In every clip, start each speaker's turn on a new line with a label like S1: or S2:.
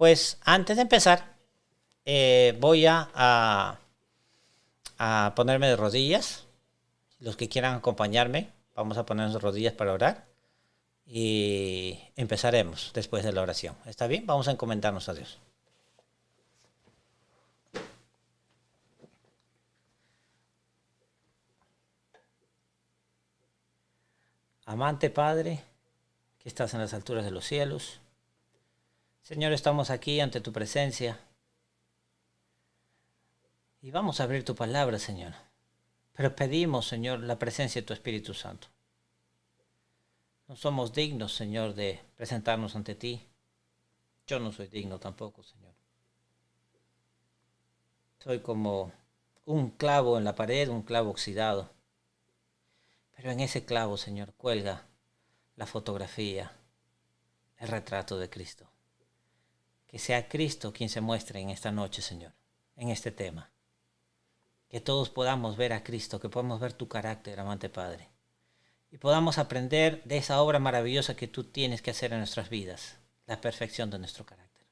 S1: Pues antes de empezar, voy a ponerme de rodillas. Los que quieran acompañarme, vamos a ponernos de rodillas para orar. Y empezaremos después de la oración. ¿Está bien? Vamos a encomendarnos a Dios. Amante Padre, que estás en las alturas de los cielos. Señor, estamos aquí ante tu presencia. Y vamos a abrir tu palabra, Señor. Pero pedimos, Señor, la presencia de tu Espíritu Santo. No somos dignos, Señor, de presentarnos ante ti. Yo no soy digno tampoco, Señor. Soy como un clavo en la pared, un clavo oxidado. Pero en ese clavo, Señor, cuelga la fotografía, el retrato de Cristo. Que sea Cristo quien se muestre en esta noche, Señor, en este tema. Que todos podamos ver a Cristo, que podamos ver tu carácter, amante Padre. Y podamos aprender de esa obra maravillosa que tú tienes que hacer en nuestras vidas, la perfección de nuestro carácter.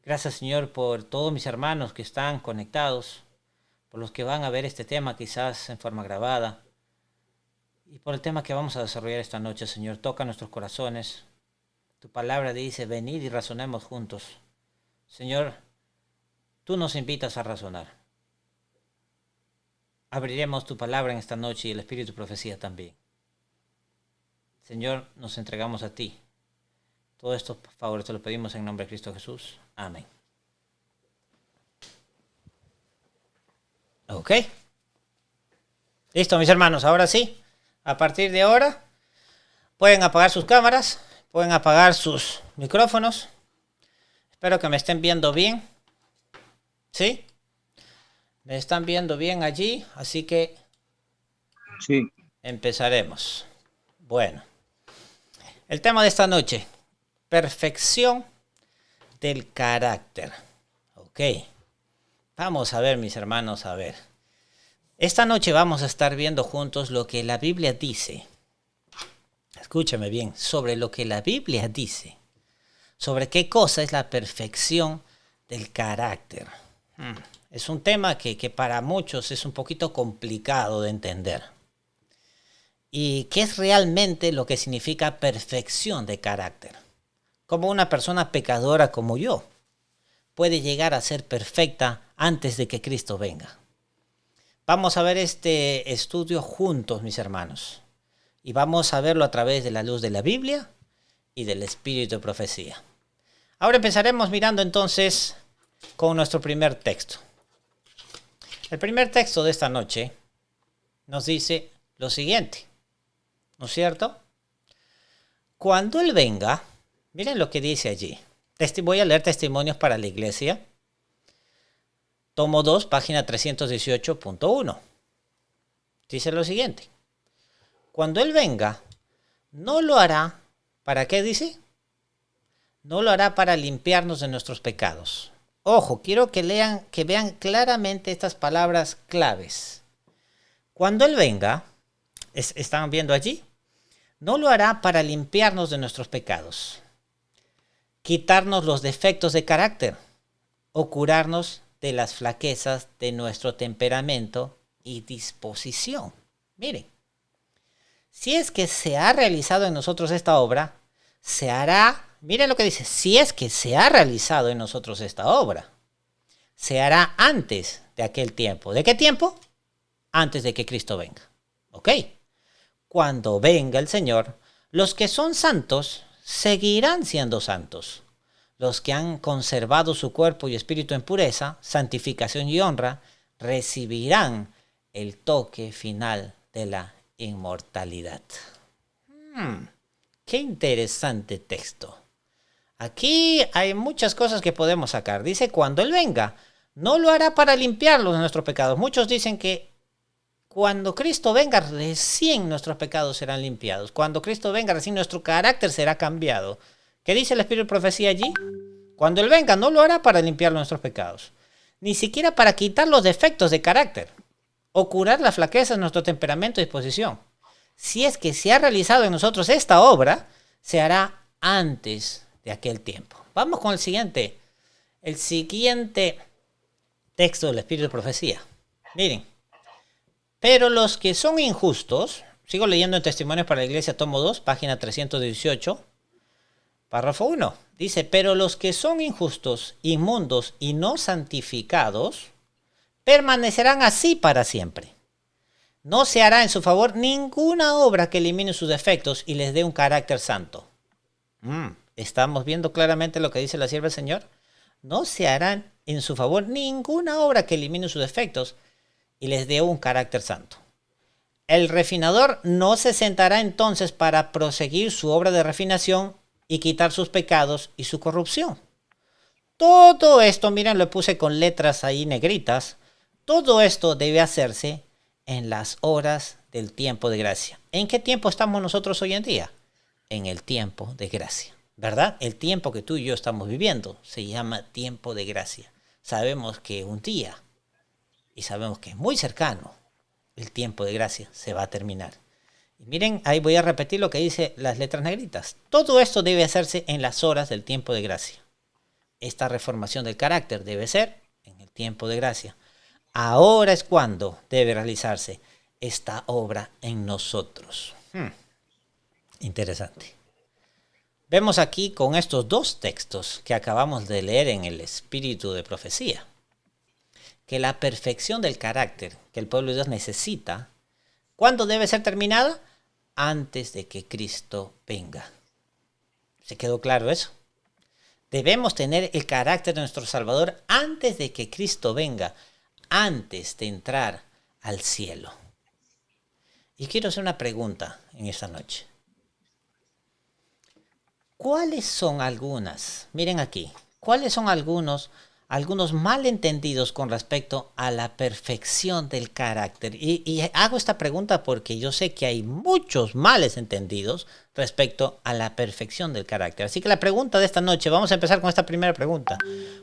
S1: Gracias, Señor, por todos mis hermanos que están conectados, por los que van a ver este tema quizás en forma grabada, y por el tema que vamos a desarrollar esta noche, Señor. Toca nuestros corazones. Tu palabra dice, venid y razonemos juntos. Señor, tú nos invitas a razonar. Abriremos tu palabra en esta noche y el espíritu de profecía también. Señor, nos entregamos a ti. Todo esto, por favor, te lo pedimos en nombre de Cristo Jesús. Amén. Ok. Listo, mis hermanos, ahora sí. A partir de ahora, pueden apagar sus cámaras, pueden apagar sus micrófonos. Espero que me estén viendo bien. ¿Sí? Me están viendo bien allí, así que
S2: sí,
S1: empezaremos. Bueno, el tema de esta noche, perfección del carácter. Ok, vamos a ver, mis hermanos, a ver. Esta noche vamos a estar viendo juntos lo que la Biblia dice. Escúchame bien, sobre lo que la Biblia dice. Sobre qué cosa es la perfección del carácter. Es un tema que para muchos es un poquito complicado de entender. ¿Y qué es realmente lo que significa perfección de carácter? ¿Cómo una persona pecadora como yo puede llegar a ser perfecta antes de que Cristo venga? Vamos a ver este estudio juntos, mis hermanos. Y vamos a verlo a través de la luz de la Biblia y del espíritu de profecía. Ahora empezaremos mirando entonces con nuestro primer texto. El primer texto de esta noche nos dice lo siguiente, ¿no es cierto? Cuando Él venga, miren lo que dice allí. Voy a leer Testimonios para la Iglesia. Tomo 2, página 318.1. Dice lo siguiente. Cuando Él venga, no lo hará, ¿para qué dice? No lo hará para limpiarnos de nuestros pecados. Ojo, quiero que vean claramente estas palabras claves. Cuando Él venga, ¿están viendo allí? No lo hará para limpiarnos de nuestros pecados, quitarnos los defectos de carácter o curarnos de las flaquezas de nuestro temperamento y disposición. Miren, si es que se ha realizado en nosotros esta obra, se hará, miren lo que dice, si es que se ha realizado en nosotros esta obra, se hará antes de aquel tiempo. ¿De qué tiempo? Antes de que Cristo venga. ¿Ok? Cuando venga el Señor, los que son santos seguirán siendo santos. Los que han conservado su cuerpo y espíritu en pureza, santificación y honra, recibirán el toque final de la inmortalidad. Qué interesante texto. Aquí hay muchas cosas que podemos sacar. Dice, cuando Él venga, no lo hará para limpiarlos de nuestros pecados. Muchos dicen que cuando Cristo venga, recién nuestros pecados serán limpiados. Cuando Cristo venga, recién nuestro carácter será cambiado. ¿Qué dice el Espíritu de Profecía allí? Cuando Él venga, no lo hará para limpiar nuestros pecados, ni siquiera para quitar los defectos de carácter o curar las flaquezas de nuestro temperamento y disposición. Si es que se ha realizado en nosotros esta obra, se hará antes de aquel tiempo. vamos con el siguiente. El siguiente texto del Espíritu de Profecía. Miren. Pero los que son injustos, sigo leyendo en Testimonios para la Iglesia, tomo 2, página 318, párrafo 1. Dice, pero los que son injustos, inmundos y no santificados, permanecerán así para siempre. No se hará en su favor ninguna obra que elimine sus defectos y les dé un carácter santo. ¿Estamos viendo claramente lo que dice la sierva del Señor? No se hará en su favor ninguna obra que elimine sus defectos y les dé un carácter santo. El refinador no se sentará entonces para proseguir su obra de refinación y quitar sus pecados y su corrupción. Todo esto, miren, lo puse con letras ahí negritas. Todo esto debe hacerse en las horas del tiempo de gracia. ¿En qué tiempo estamos nosotros hoy en día? En el tiempo de gracia, ¿verdad? El tiempo que tú y yo estamos viviendo se llama tiempo de gracia. Sabemos que un día, y sabemos que es muy cercano, el tiempo de gracia se va a terminar. Y miren, ahí voy a repetir lo que dice las letras negritas. Todo esto debe hacerse en las horas del tiempo de gracia. Esta reformación del carácter debe ser en el tiempo de gracia. Ahora es cuando debe realizarse esta obra en nosotros. Interesante. Vemos aquí con estos dos textos que acabamos de leer en el Espíritu de Profecía, que la perfección del carácter que el pueblo de Dios necesita, ¿cuándo debe ser terminada? Antes de que Cristo venga. ¿Se quedó claro eso? Debemos tener el carácter de nuestro Salvador antes de que Cristo venga, antes de entrar al cielo. Y quiero hacer una pregunta en esta noche. ¿Cuáles son algunas, miren aquí, cuáles son algunos malentendidos con respecto a la perfección del carácter? Y hago esta pregunta porque yo sé que hay muchos males entendidos respecto a la perfección del carácter. Así que la pregunta de esta noche, vamos a empezar con esta primera pregunta.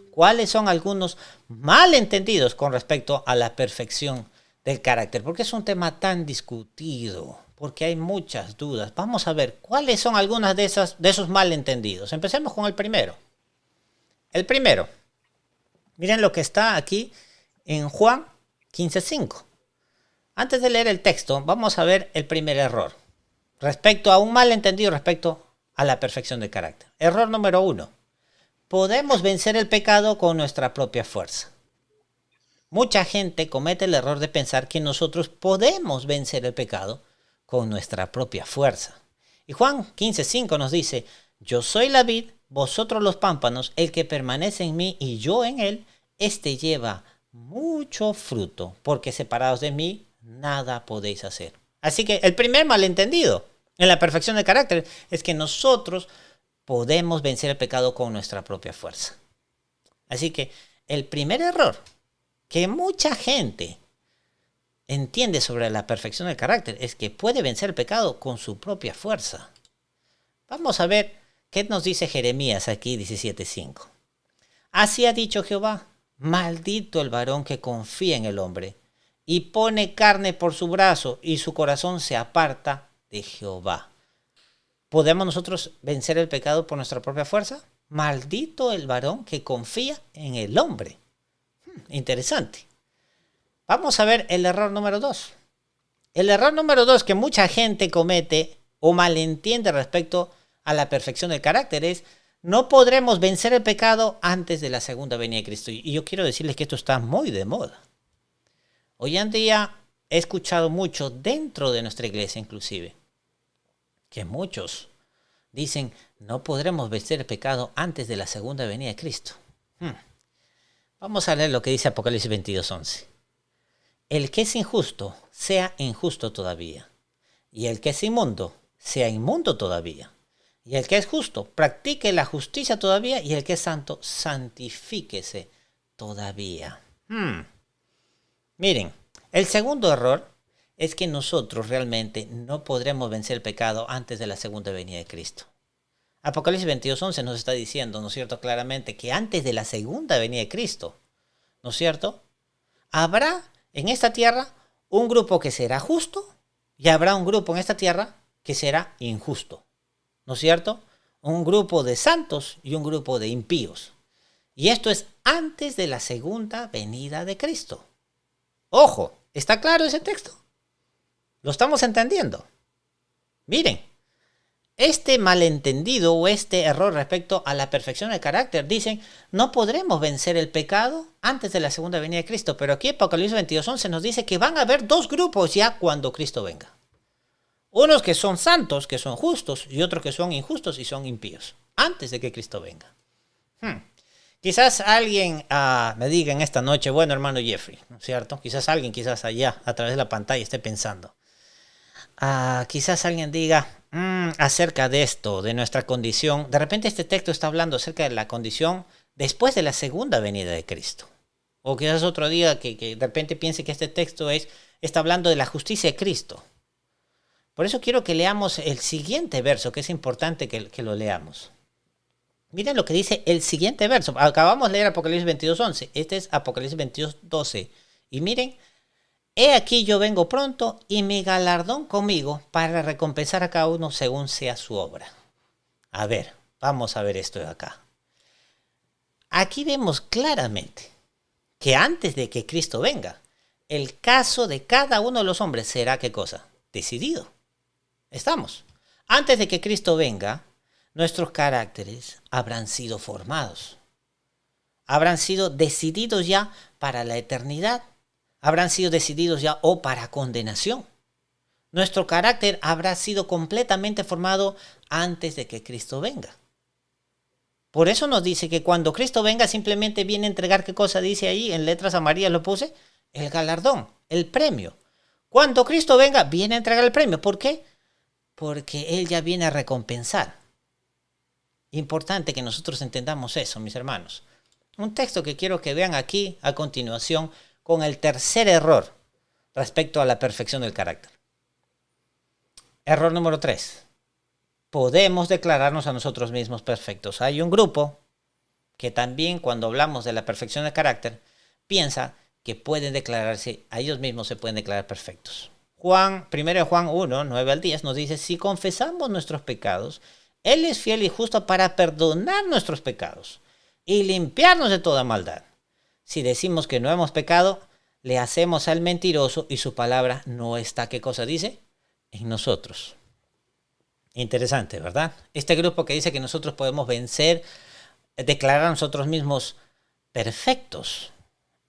S1: ¿Cuáles son algunos malentendidos con respecto a la perfección del carácter? Porque es un tema tan discutido, porque hay muchas dudas. Vamos a ver cuáles son algunas de esos malentendidos. Empecemos con el primero. El primero. Miren lo que está aquí en Juan 15:5. Antes de leer el texto, vamos a ver el primer error. Respecto a un malentendido respecto a la perfección del carácter. Error número 1. Podemos vencer el pecado con nuestra propia fuerza. Mucha gente comete el error de pensar que nosotros podemos vencer el pecado con nuestra propia fuerza. Y Juan 15:5 nos dice, yo soy la vid, vosotros los pámpanos, el que permanece en mí y yo en él, éste lleva mucho fruto, porque separados de mí, nada podéis hacer. Así que el primer malentendido en la perfección del carácter es que nosotros podemos vencer el pecado con nuestra propia fuerza. Así que el primer error que mucha gente entiende sobre la perfección del carácter es que puede vencer el pecado con su propia fuerza. Vamos a ver qué nos dice Jeremías aquí 17:5. Así ha dicho Jehová, maldito el varón que confía en el hombre y pone carne por su brazo y su corazón se aparta de Jehová. ¿Podemos nosotros vencer el pecado por nuestra propia fuerza? Maldito el varón que confía en el hombre. Interesante. Vamos a ver el error número 2. El error número 2 que mucha gente comete o malentiende respecto a la perfección del carácter es no podremos vencer el pecado antes de la segunda venida de Cristo. Y yo quiero decirles que esto está muy de moda. Hoy en día he escuchado mucho dentro de nuestra iglesia inclusive que muchos dicen no podremos vencer el pecado antes de la segunda venida de Cristo. Vamos a leer lo que dice Apocalipsis 22:11. El que es injusto, sea injusto todavía. Y el que es inmundo, sea inmundo todavía. Y el que es justo, practique la justicia todavía. Y el que es santo, santifíquese todavía. Miren, el segundo error es que nosotros realmente no podremos vencer el pecado antes de la segunda venida de Cristo. Apocalipsis 22:11 nos está diciendo, ¿no es cierto?, claramente que antes de la segunda venida de Cristo, ¿no es cierto?, habrá en esta tierra un grupo que será justo y habrá un grupo en esta tierra que será injusto, ¿no es cierto? un grupo de santos y un grupo de impíos. Y esto es antes de la segunda venida de Cristo. Ojo, ¿está claro ese texto? ¿Lo estamos entendiendo? Miren, este malentendido o este error respecto a la perfección del carácter, dicen, no podremos vencer el pecado antes de la segunda venida de Cristo. Pero aquí Apocalipsis 22:11 nos dice que van a haber dos grupos ya cuando Cristo venga. Unos que son santos, que son justos, y otros que son injustos y son impíos, antes de que Cristo venga. Quizás alguien me diga en esta noche, bueno, hermano Jeffrey, ¿no es cierto? Quizás alguien, quizás allá, a través de la pantalla, esté pensando. Quizás alguien diga acerca de esto, de nuestra condición. De repente este texto está hablando acerca de la condición después de la segunda venida de Cristo. O quizás otro día que de repente piense que este texto está hablando de la justicia de Cristo. Por eso quiero que leamos el siguiente verso, que es importante que lo leamos. Miren lo que dice el siguiente verso. Acabamos de leer Apocalipsis 22:11. Este es Apocalipsis 22:12. Y miren, he aquí yo vengo pronto y mi galardón conmigo para recompensar a cada uno según sea su obra. A ver, vamos a ver esto de acá. Aquí vemos claramente que antes de que Cristo venga, el caso de cada uno de los hombres será ¿qué cosa? Decidido. Estamos. Antes de que Cristo venga, nuestros caracteres habrán sido formados. Habrán sido decididos ya para la eternidad. Habrán sido decididos ya o para condenación. Nuestro carácter habrá sido completamente formado antes de que Cristo venga. Por eso nos dice que cuando Cristo venga simplemente viene a entregar, ¿qué cosa dice ahí? En letras amarillas lo puse, el galardón, el premio. Cuando Cristo venga viene a entregar el premio. ¿Por qué? Porque Él ya viene a recompensar. Importante que nosotros entendamos eso, mis hermanos. Un texto que quiero que vean aquí a continuación con el tercer error respecto a la perfección del carácter. Error número 3. Podemos declararnos a nosotros mismos perfectos. Hay un grupo que también cuando hablamos de la perfección del carácter piensa que pueden declararse, a ellos mismos se pueden declarar perfectos. 1 Juan 1, 9 al 10 nos dice, si confesamos nuestros pecados, Él es fiel y justo para perdonar nuestros pecados y limpiarnos de toda maldad. Si decimos que no hemos pecado, le hacemos al mentiroso y su palabra no está, ¿qué cosa dice? En nosotros. Interesante, ¿verdad? Este grupo que dice que nosotros podemos vencer, declarar a nosotros mismos perfectos.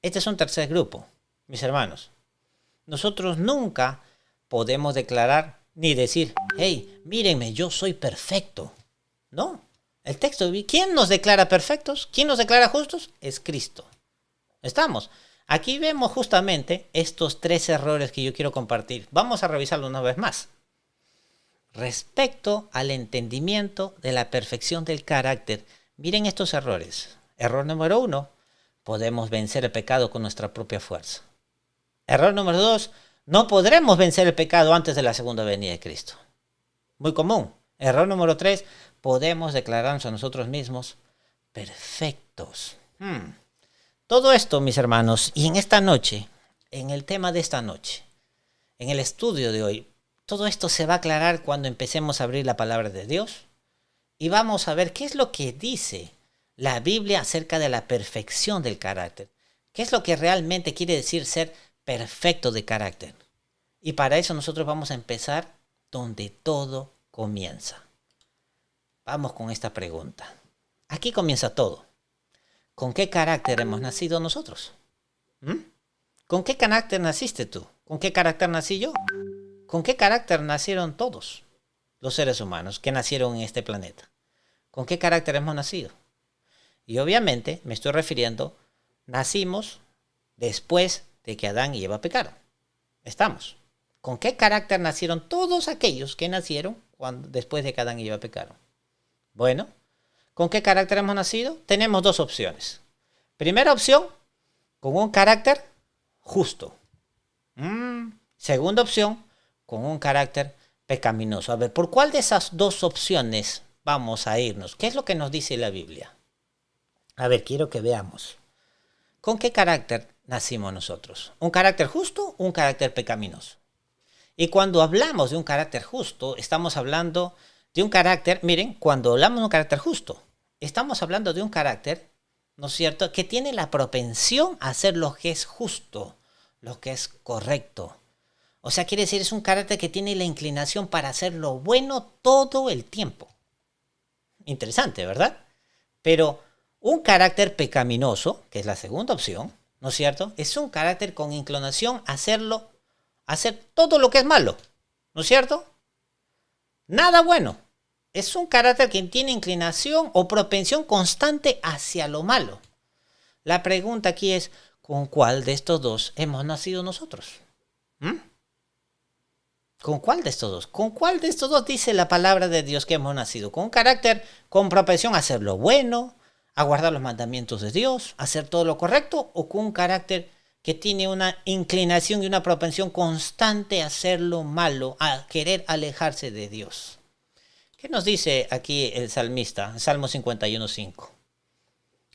S1: Este es un tercer grupo, mis hermanos. Nosotros nunca podemos declarar ni decir, hey, mírenme, yo soy perfecto. No, el texto, ¿quién nos declara perfectos? ¿Quién nos declara justos? Es Cristo. Estamos. Aquí vemos justamente estos 3 errores que yo quiero compartir. Vamos a revisarlo una vez más. Respecto al entendimiento de la perfección del carácter, miren estos errores. Error número 1, podemos vencer el pecado con nuestra propia fuerza. Error número 2, no podremos vencer el pecado antes de la segunda venida de Cristo. Muy común. Error número 3, podemos declararnos a nosotros mismos perfectos. Todo esto, mis hermanos, y en esta noche, en el tema de esta noche, en el estudio de hoy, todo esto se va a aclarar cuando empecemos a abrir la palabra de Dios y vamos a ver qué es lo que dice la Biblia acerca de la perfección del carácter. ¿Qué es lo que realmente quiere decir ser perfecto de carácter? Y para eso nosotros vamos a empezar donde todo comienza. Vamos con esta pregunta. Aquí comienza todo. ¿Con qué carácter hemos nacido nosotros? ¿Con qué carácter naciste tú? ¿Con qué carácter nací yo? ¿Con qué carácter nacieron todos los seres humanos que nacieron en este planeta? ¿Con qué carácter hemos nacido? Y obviamente me estoy refiriendo, nacimos después de que Adán y Eva pecaron. Estamos. ¿Con qué carácter nacieron todos aquellos que nacieron después de que Adán y Eva pecaron? Bueno, ¿con qué carácter hemos nacido? Tenemos 2 opciones. Primera opción, con un carácter justo. Segunda opción, con un carácter pecaminoso. A ver, ¿por cuál de esas 2 opciones vamos a irnos? ¿Qué es lo que nos dice la Biblia? A ver, quiero que veamos. ¿Con qué carácter nacimos nosotros? ¿Un carácter justo o un carácter pecaminoso? Y cuando hablamos de un carácter justo, estamos hablando de un carácter, miren, cuando hablamos de un carácter justo, estamos hablando de un carácter, ¿no es cierto?, que tiene la propensión a hacer lo que es justo, lo que es correcto. O sea, quiere decir, es un carácter que tiene la inclinación para hacer lo bueno todo el tiempo. Interesante, ¿verdad? Pero un carácter pecaminoso, que es la segunda opción, ¿no es cierto?, es un carácter con inclinación a hacer todo lo que es malo, ¿no es cierto? Nada bueno. Es un carácter que tiene inclinación o propensión constante hacia lo malo. La pregunta aquí es, ¿con cuál de estos dos hemos nacido nosotros? ¿Con cuál de estos dos? ¿Con cuál de estos dos dice la palabra de Dios que hemos nacido? ¿Con un carácter con propensión a hacer lo bueno, a guardar los mandamientos de Dios, a hacer todo lo correcto? ¿O con un carácter que tiene una inclinación y una propensión constante a hacer lo malo, a querer alejarse de Dios? ¿Qué nos dice aquí el salmista, Salmo 51:5?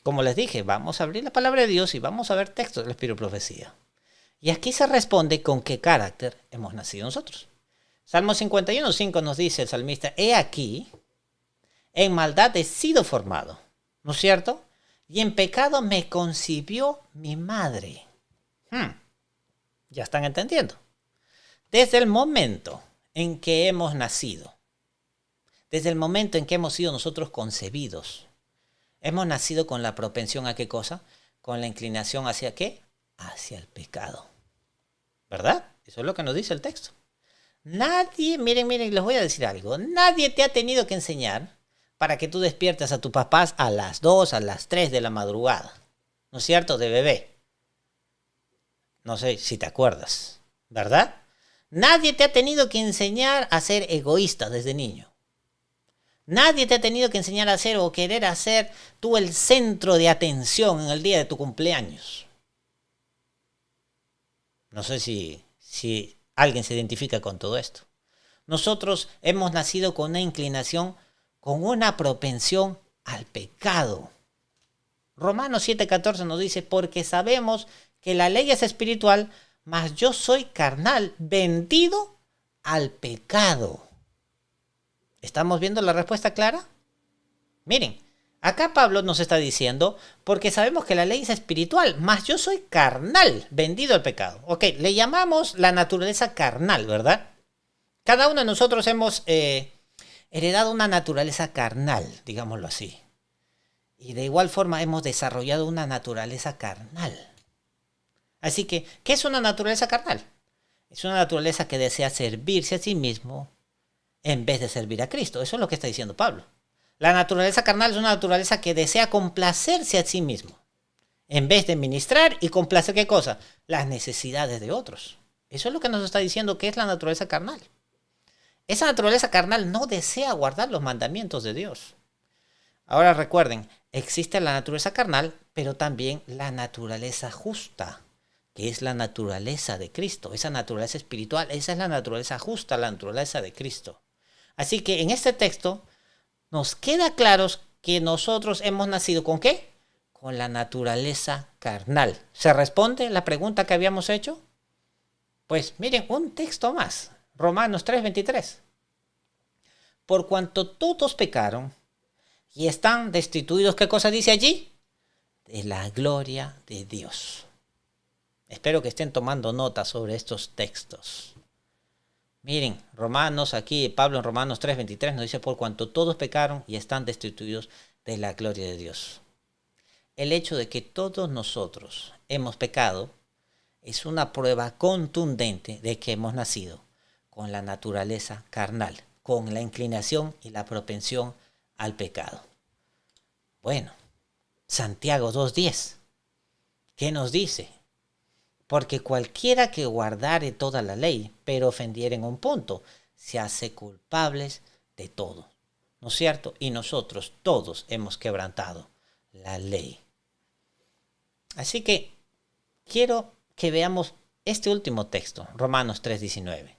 S1: Como les dije, vamos a abrir la palabra de Dios y vamos a ver textos del Espíritu de Profecía. Y aquí se responde con qué carácter hemos nacido nosotros. Salmo 51:5 nos dice el salmista, he aquí, en maldad he sido formado, ¿no es cierto? Y en pecado me concibió mi madre. Ya están entendiendo. Desde el momento en que hemos nacido, desde el momento en que hemos sido nosotros concebidos, hemos nacido con la propensión a qué cosa, con la inclinación hacia qué, hacia el pecado, ¿verdad? Eso es lo que nos dice el texto. Nadie, miren, les voy a decir algo, nadie te ha tenido que enseñar para que tú despiertes a tus papás a las 2, a las 3 de la madrugada, ¿no es cierto?, de bebé. No sé si te acuerdas, ¿verdad? Nadie te ha tenido que enseñar a ser egoísta desde niño. Nadie te ha tenido que enseñar a ser o querer hacer tú el centro de atención en el día de tu cumpleaños. No sé si alguien se identifica con todo esto. Nosotros hemos nacido con una inclinación, con una propensión al pecado. Romanos 7:14 nos dice, porque sabemos que la ley es espiritual, mas yo soy carnal, vendido al pecado. ¿Estamos viendo la respuesta clara? Miren, acá Pablo nos está diciendo, porque sabemos que la ley es espiritual, mas yo soy carnal, vendido al pecado. Ok, le llamamos la naturaleza carnal, ¿verdad? Cada uno de nosotros hemos heredado una naturaleza carnal, digámoslo así. Y de igual forma hemos desarrollado una naturaleza carnal. Así que, ¿qué es una naturaleza carnal? Es una naturaleza que desea servirse a sí mismo en vez de servir a Cristo. Eso es lo que está diciendo Pablo. La naturaleza carnal es una naturaleza que desea complacerse a sí mismo, en vez de ministrar y complacer, ¿qué cosa? Las necesidades de otros. Eso es lo que nos está diciendo que es la naturaleza carnal. Esa naturaleza carnal no desea guardar los mandamientos de Dios. Ahora recuerden, existe la naturaleza carnal, pero también la naturaleza justa, que es la naturaleza de Cristo. Esa naturaleza espiritual, esa es la naturaleza justa, la naturaleza de Cristo. Así que en este texto nos queda claro que nosotros hemos nacido ¿con qué? Con la naturaleza carnal. ¿Se responde la pregunta que habíamos hecho? Pues miren, un texto más. Romanos 3:23. Por cuanto todos pecaron y están destituidos, ¿qué cosa dice allí? De la gloria de Dios. Espero que estén tomando nota sobre estos textos. Miren, Pablo en Romanos 3:23 nos dice, por cuanto todos pecaron y están destituidos de la gloria de Dios. El hecho de que todos nosotros hemos pecado es una prueba contundente de que hemos nacido con la naturaleza carnal, con la inclinación y la propensión al pecado. Bueno, Santiago 2:10, ¿qué nos dice? Porque cualquiera que guardare toda la ley, pero ofendiere en un punto, se hace culpables de todo. ¿No es cierto? Y nosotros todos hemos quebrantado la ley. Así que quiero que veamos este último texto, Romanos 3:19.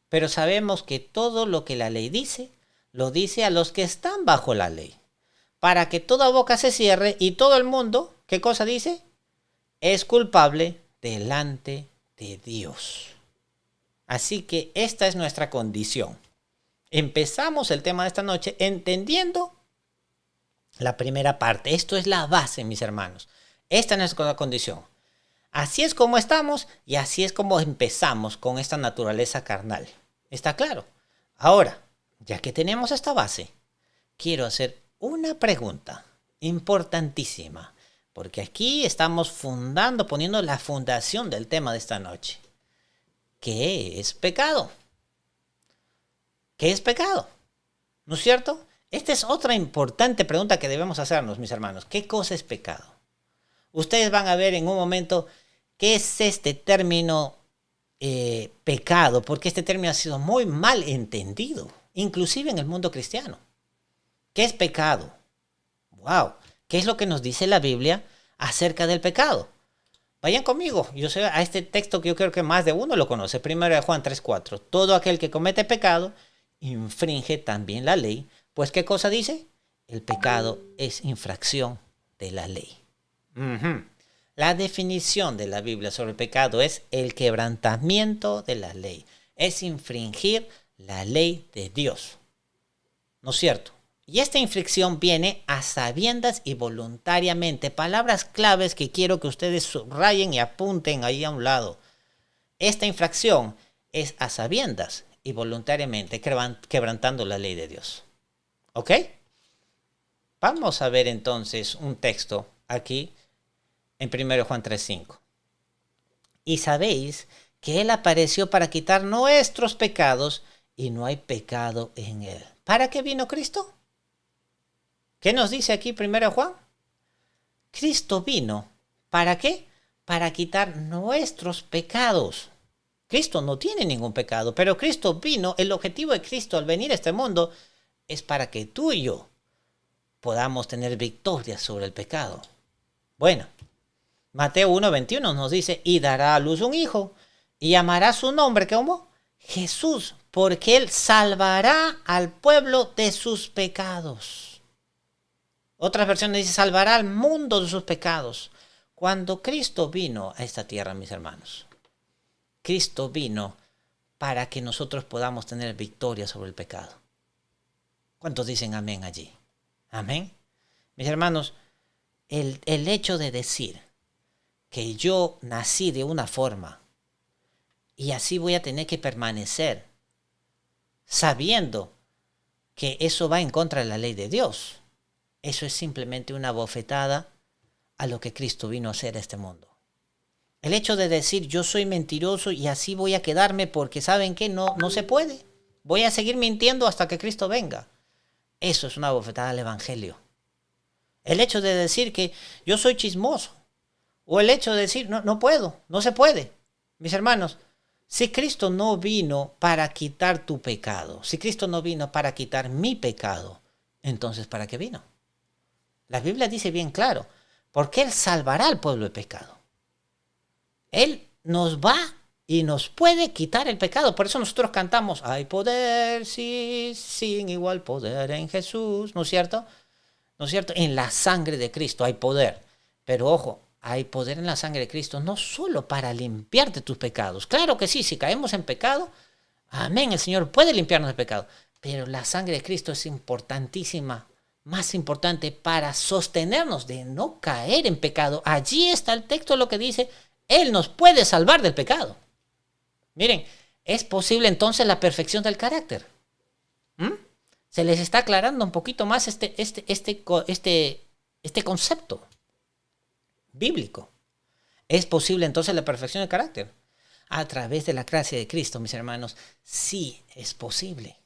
S1: Pero sabemos que todo lo que la ley dice, lo dice a los que están bajo la ley, para que toda boca se cierre y todo el mundo, ¿qué cosa dice? Es culpable delante de Dios. Así que esta es nuestra condición. Empezamos el tema de esta noche entendiendo la primera parte. Esto es la base, mis hermanos. Esta es nuestra condición. Así es como estamos y así es como empezamos con esta naturaleza carnal. ¿Está claro? Ahora, ya que tenemos esta base, quiero hacer una pregunta importantísima, porque aquí estamos poniendo la fundación del tema de esta noche. ¿Qué es pecado? ¿Qué es pecado? ¿No es cierto? Esta es otra importante pregunta que debemos hacernos, mis hermanos. ¿Qué cosa es pecado? Ustedes van a ver en un momento qué es este término pecado, porque este término ha sido muy mal entendido, inclusive en el mundo cristiano. ¿Qué es pecado? ¡Wow! ¿Qué es lo que nos dice la Biblia acerca del pecado? Vayan conmigo, yo sé a este texto que yo creo que más de uno lo conoce. 1 Juan 3:4. Todo aquel que comete pecado infringe también la ley. Pues, ¿qué cosa dice? El pecado es infracción de la ley. La definición de la Biblia sobre el pecado es el quebrantamiento de la ley. Es infringir la ley de Dios. ¿No es cierto? Y esta infracción viene a sabiendas y voluntariamente. Palabras claves que quiero que ustedes subrayen y apunten ahí a un lado. Esta infracción es a sabiendas y voluntariamente quebrantando la ley de Dios. ¿Ok? Vamos a ver entonces un texto aquí en 1 Juan 3:5. Y sabéis que Él apareció para quitar nuestros pecados y no hay pecado en Él. ¿Para qué vino Cristo? ¿Qué nos dice aquí 1 Juan? Cristo vino. ¿Para qué? Para quitar nuestros pecados. Cristo no tiene ningún pecado, pero Cristo vino. El objetivo de Cristo al venir a este mundo es para que tú y yo podamos tener victoria sobre el pecado. Bueno, Mateo 1:21 nos dice, y dará a luz un hijo, y llamará su nombre, ¿cómo? Jesús, porque Él salvará al pueblo de sus pecados. Otras versiones dicen, salvará al mundo de sus pecados. Cuando Cristo vino a esta tierra, mis hermanos, Cristo vino para que nosotros podamos tener victoria sobre el pecado. ¿Cuántos dicen amén allí? Amén. Mis hermanos, el hecho de decir que yo nací de una forma y así voy a tener que permanecer sabiendo que eso va en contra de la ley de Dios, eso es simplemente una bofetada a lo que Cristo vino a hacer a este mundo. El hecho de decir yo soy mentiroso y así voy a quedarme porque ¿saben qué? No se puede. Voy a seguir mintiendo hasta que Cristo venga. Eso es una bofetada al Evangelio. El hecho de decir que yo soy chismoso o el hecho de decir no puedo, no se puede. Mis hermanos, si Cristo no vino para quitar tu pecado, si Cristo no vino para quitar mi pecado, entonces ¿para qué vino? La Biblia dice bien claro, porque Él salvará al pueblo de pecado. Él nos va y nos puede quitar el pecado. Por eso nosotros cantamos, hay poder, sí, sin igual poder en Jesús, ¿no es cierto? ¿No es cierto? En la sangre de Cristo hay poder. Pero ojo, hay poder en la sangre de Cristo no solo para limpiarte tus pecados. Claro que sí, si caemos en pecado, amén, el Señor puede limpiarnos de pecado. Pero la sangre de Cristo es importantísima, más importante para sostenernos de no caer en pecado. Allí está el texto lo que dice, Él nos puede salvar del pecado. Miren, es posible entonces la perfección del carácter. Se les está aclarando un poquito más este concepto bíblico. ¿Es posible entonces la perfección del carácter? A través de la gracia de Cristo, mis hermanos, sí es posible.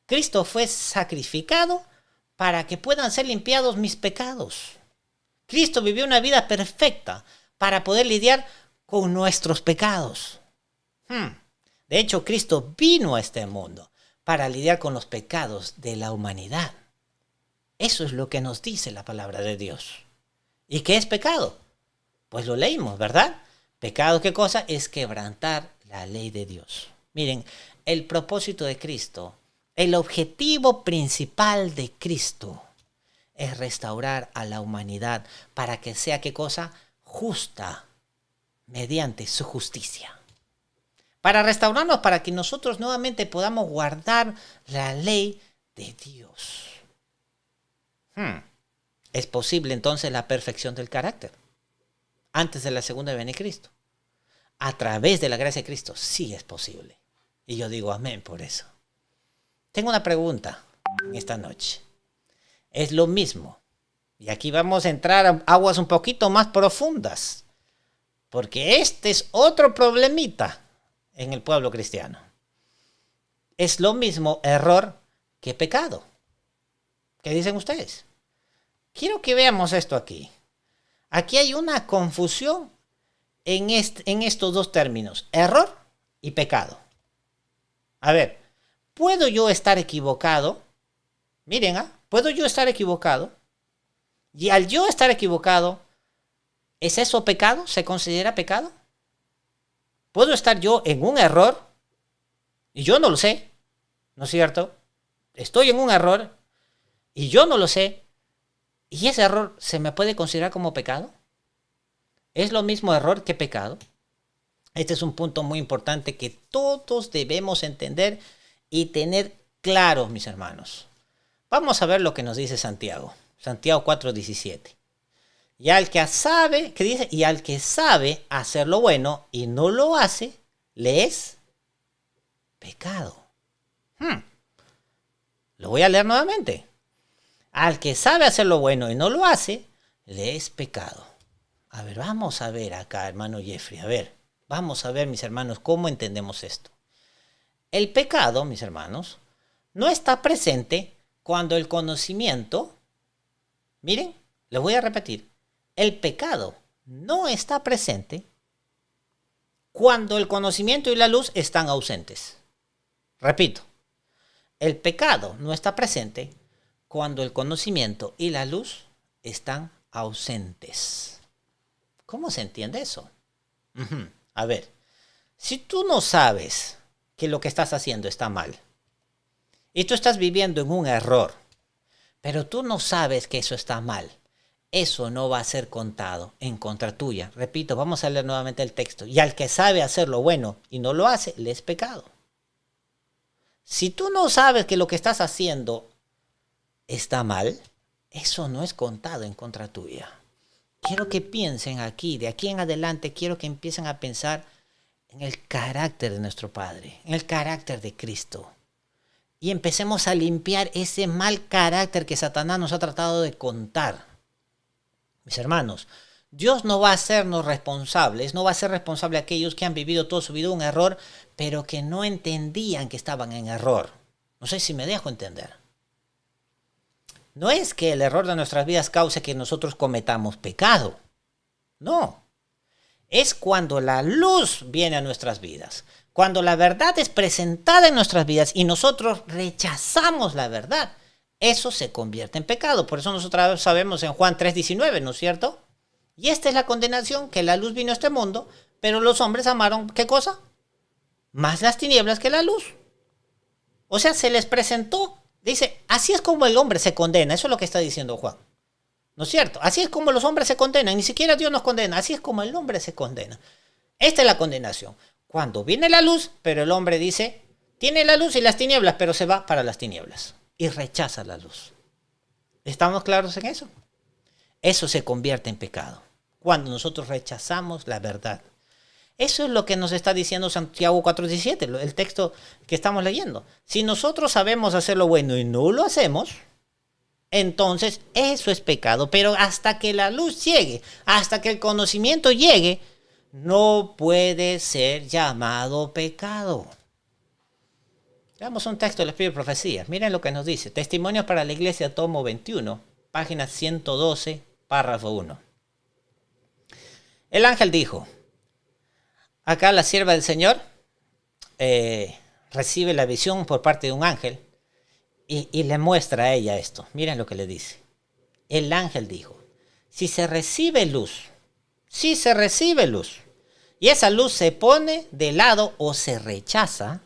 S1: Cristo fue sacrificado para que puedan ser limpiados mis pecados. Cristo vivió una vida perfecta para poder lidiar con nuestros pecados. De hecho, Cristo vino a este mundo para lidiar con los pecados de la humanidad. Eso es lo que nos dice la palabra de Dios. ¿Y qué es pecado? Pues lo leímos, ¿verdad? Pecado, ¿qué cosa? Es quebrantar la ley de Dios. Miren, el propósito de Cristo, el objetivo principal de Cristo es restaurar a la humanidad para que sea, ¿qué cosa? Justa, mediante su justicia. para restaurarnos, para que nosotros nuevamente podamos guardar la ley de Dios. ¿Es posible entonces la perfección del carácter antes de la segunda venida de Cristo? A través de la gracia de Cristo, sí es posible. Y yo digo amén por eso. Tengo una pregunta en esta noche. Es lo mismo. Y aquí vamos a entrar a aguas un poquito más profundas. Porque este es otro problemita en el pueblo cristiano. Es lo mismo error que pecado. ¿Qué dicen ustedes? Quiero que veamos esto aquí. Aquí hay una confusión en estos dos términos, error y pecado. A ver, ¿puedo yo estar equivocado? Miren, ¿puedo yo estar equivocado? Y al yo estar equivocado, ¿es eso pecado? ¿Se considera pecado? ¿Puedo estar yo en un error? Y yo no lo sé, ¿no es cierto? Estoy en un error y yo no lo sé. ¿Y ese error se me puede considerar como pecado? ¿Es lo mismo error que pecado? Este es un punto muy importante que todos debemos entender y tener claro, mis hermanos. Vamos a ver lo que nos dice Santiago. Santiago 4:17. Y al que sabe, ¿qué dice? Y al que sabe hacer lo bueno y no lo hace, le es pecado. Lo voy a leer nuevamente. Al que sabe hacer lo bueno y no lo hace, le es pecado. A ver, vamos a ver acá, hermano Jeffrey. A ver, vamos a ver, mis hermanos, cómo entendemos esto. El pecado, mis hermanos, no está presente cuando el conocimiento... Miren, les voy a repetir. El pecado no está presente cuando el conocimiento y la luz están ausentes. Repito, el pecado no está presente cuando el conocimiento y la luz están ausentes. ¿Cómo se entiende eso? A ver, si tú no sabes que lo que estás haciendo está mal y tú estás viviendo en un error, pero tú no sabes que eso está mal, eso no va a ser contado en contra tuya. Repito, vamos a leer nuevamente el texto. Y al que sabe hacer lo bueno y no lo hace, le es pecado. Si tú no sabes que lo que estás haciendo está mal, eso no es contado en contra tuya. Quiero que piensen aquí, de aquí en adelante, quiero que empiecen a pensar en el carácter de nuestro Padre, en el carácter de Cristo. Y empecemos a limpiar ese mal carácter que Satanás nos ha tratado de contar. Mis hermanos, Dios no va a hacernos responsables, no va a ser responsable a aquellos que han vivido toda su vida un error, pero que no entendían que estaban en error. No sé si me dejo entender. No es que el error de nuestras vidas cause que nosotros cometamos pecado. No. Es cuando la luz viene a nuestras vidas. Cuando la verdad es presentada en nuestras vidas y nosotros rechazamos la verdad. Eso se convierte en pecado. Por eso nosotros sabemos en Juan 3:19, ¿no es cierto? Y esta es la condenación, que la luz vino a este mundo, pero los hombres amaron, ¿qué cosa? Más las tinieblas que la luz. O sea, se les presentó. Dice, así es como el hombre se condena. Eso es lo que está diciendo Juan. ¿No es cierto? Así es como los hombres se condenan. Ni siquiera Dios nos condena. Así es como el hombre se condena. Esta es la condenación. Cuando viene la luz, pero el hombre dice, tiene la luz y las tinieblas, pero se va para las tinieblas. Y rechaza la luz. ¿Estamos claros en eso? Eso se convierte en pecado. Cuando nosotros rechazamos la verdad. Eso es lo que nos está diciendo Santiago 4:17, el texto que estamos leyendo. Si nosotros sabemos hacer lo bueno y no lo hacemos, entonces eso es pecado. Pero hasta que la luz llegue, hasta que el conocimiento llegue, no puede ser llamado pecado. Veamos un texto del Espíritu de Profecías. Miren lo que nos dice. Testimonios para la Iglesia, tomo 21, página 112, párrafo 1. El ángel dijo... Acá la sierva del Señor recibe la visión por parte de un ángel y le muestra a ella esto. Miren lo que le dice. El ángel dijo, si se recibe luz, y esa luz se pone de lado o se rechaza,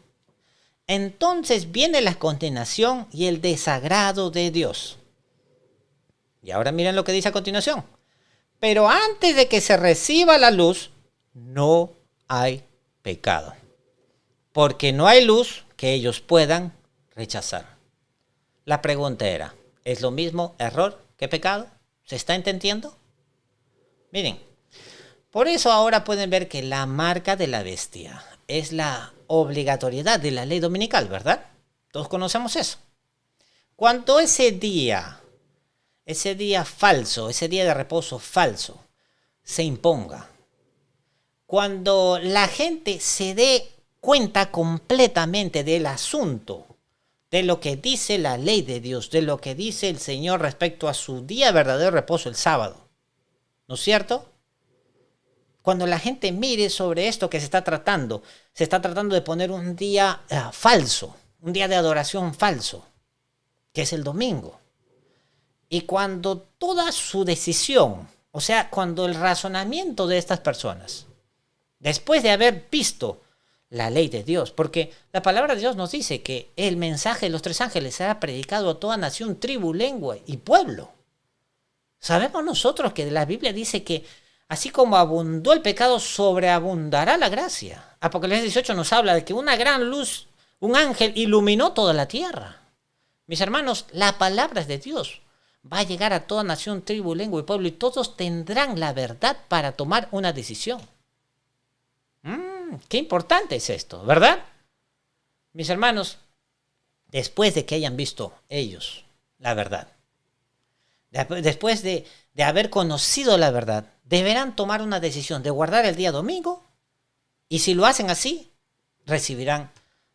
S1: entonces viene la condenación y el desagrado de Dios. Y ahora miren lo que dice a continuación. Pero antes de que se reciba la luz, no hay pecado. porque no hay luz que ellos puedan rechazar. La pregunta era, ¿es lo mismo error que pecado? ¿Se está entendiendo? Miren, por eso ahora pueden ver que la marca de la bestia es la obligatoriedad de la ley dominical, ¿verdad? Todos conocemos eso. Cuando ese día falso, ese día de reposo falso, se imponga, cuando la gente se dé cuenta completamente del asunto, de lo que dice la ley de Dios, de lo que dice el Señor respecto a su día verdadero reposo, el sábado, ¿no es cierto? Cuando la gente mire sobre esto que se está tratando de poner un día falso, un día de adoración falso, que es el domingo. Y cuando toda su decisión, o sea, cuando el razonamiento de estas personas, después de haber visto la ley de Dios, porque la palabra de Dios nos dice que el mensaje de los tres ángeles será predicado a toda nación, tribu, lengua y pueblo. Sabemos nosotros que la Biblia dice que así como abundó el pecado, sobreabundará la gracia. Apocalipsis 18 nos habla de que una gran luz, un ángel iluminó toda la tierra. Mis hermanos, la palabra es de Dios. Va a llegar a toda nación, tribu, lengua y pueblo y todos tendrán la verdad para tomar una decisión. Qué importante es esto, ¿verdad? Mis hermanos, después de que hayan visto ellos la verdad, después de haber conocido la verdad, deberán tomar una decisión de guardar el día domingo y si lo hacen así, recibirán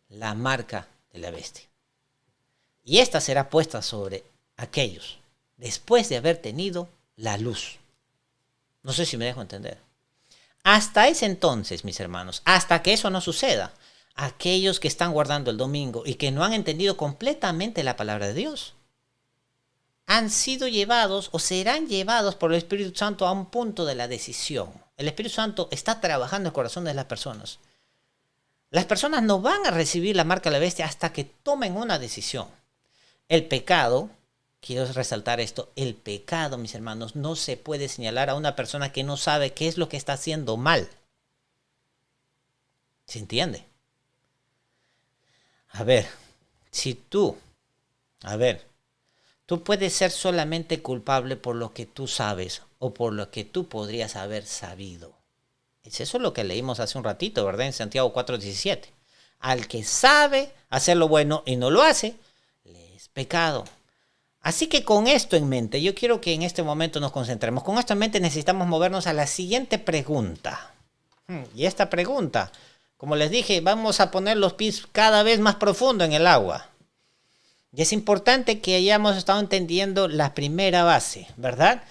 S1: la marca de la bestia. Y esta será puesta sobre aquellos después de haber tenido la luz. No sé si me dejo entender. Hasta ese entonces, mis hermanos, hasta que eso no suceda, aquellos que están guardando el domingo y que no han entendido completamente la palabra de Dios, han sido llevados o serán llevados por el Espíritu Santo a un punto de la decisión. El Espíritu Santo está trabajando en el corazón de las personas. Las personas no van a recibir la marca de la bestia hasta que tomen una decisión. El pecado, quiero resaltar esto, el pecado, mis hermanos, no se puede señalar a una persona que no sabe qué es lo que está haciendo mal. ¿Se entiende? Tú puedes ser solamente culpable por lo que tú sabes o por lo que tú podrías haber sabido. Es eso lo que leímos hace un ratito, ¿verdad? En Santiago 4:17. Al que sabe hacer lo bueno y no lo hace, le es pecado. Así que con esto en mente, yo quiero que en este momento nos concentremos. Con esto en mente necesitamos movernos a la siguiente pregunta. Y esta pregunta, como les dije, vamos a poner los pies cada vez más profundo en el agua. Y es importante que hayamos estado entendiendo la primera base, ¿verdad?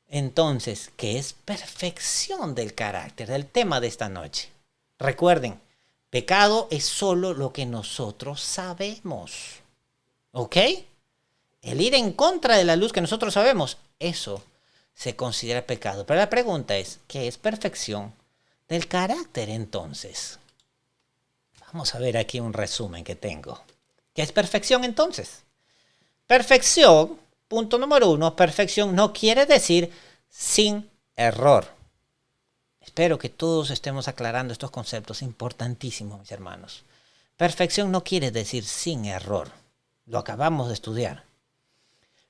S1: Entonces, ¿qué es perfección del carácter? Del tema de esta noche. Recuerden, pecado es solo lo que nosotros sabemos. ¿Ok? El ir en contra de la luz que nosotros sabemos, eso se considera pecado. Pero la pregunta es, ¿qué es perfección del carácter entonces? Vamos a ver aquí un resumen que tengo. ¿Qué es perfección entonces? Perfección, punto número 1, perfección no quiere decir sin error. Espero que todos estemos aclarando estos conceptos importantísimos, mis hermanos. Perfección no quiere decir sin error. Lo acabamos de estudiar.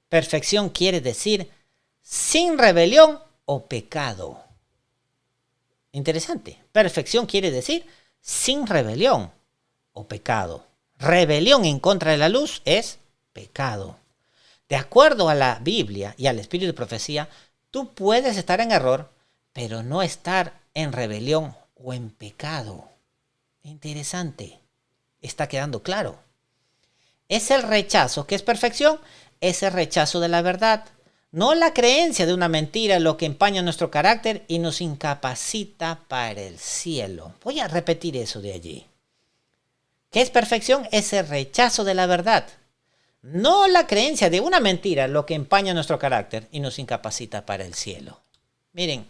S1: Perfección quiere decir sin rebelión o pecado. Interesante. Perfección quiere decir sin rebelión o pecado. Rebelión en contra de la luz es pecado. De acuerdo a la Biblia y al espíritu de profecía, tú puedes estar en error, pero no estar en rebelión o en pecado. Interesante. Está quedando claro. Es el rechazo. ¿Qué es perfección? Es el rechazo de la verdad. No la creencia de una mentira lo que empaña nuestro carácter y nos incapacita para el cielo. Voy a repetir eso de allí. ¿Qué es perfección? Es el rechazo de la verdad. No la creencia de una mentira lo que empaña nuestro carácter y nos incapacita para el cielo. Miren,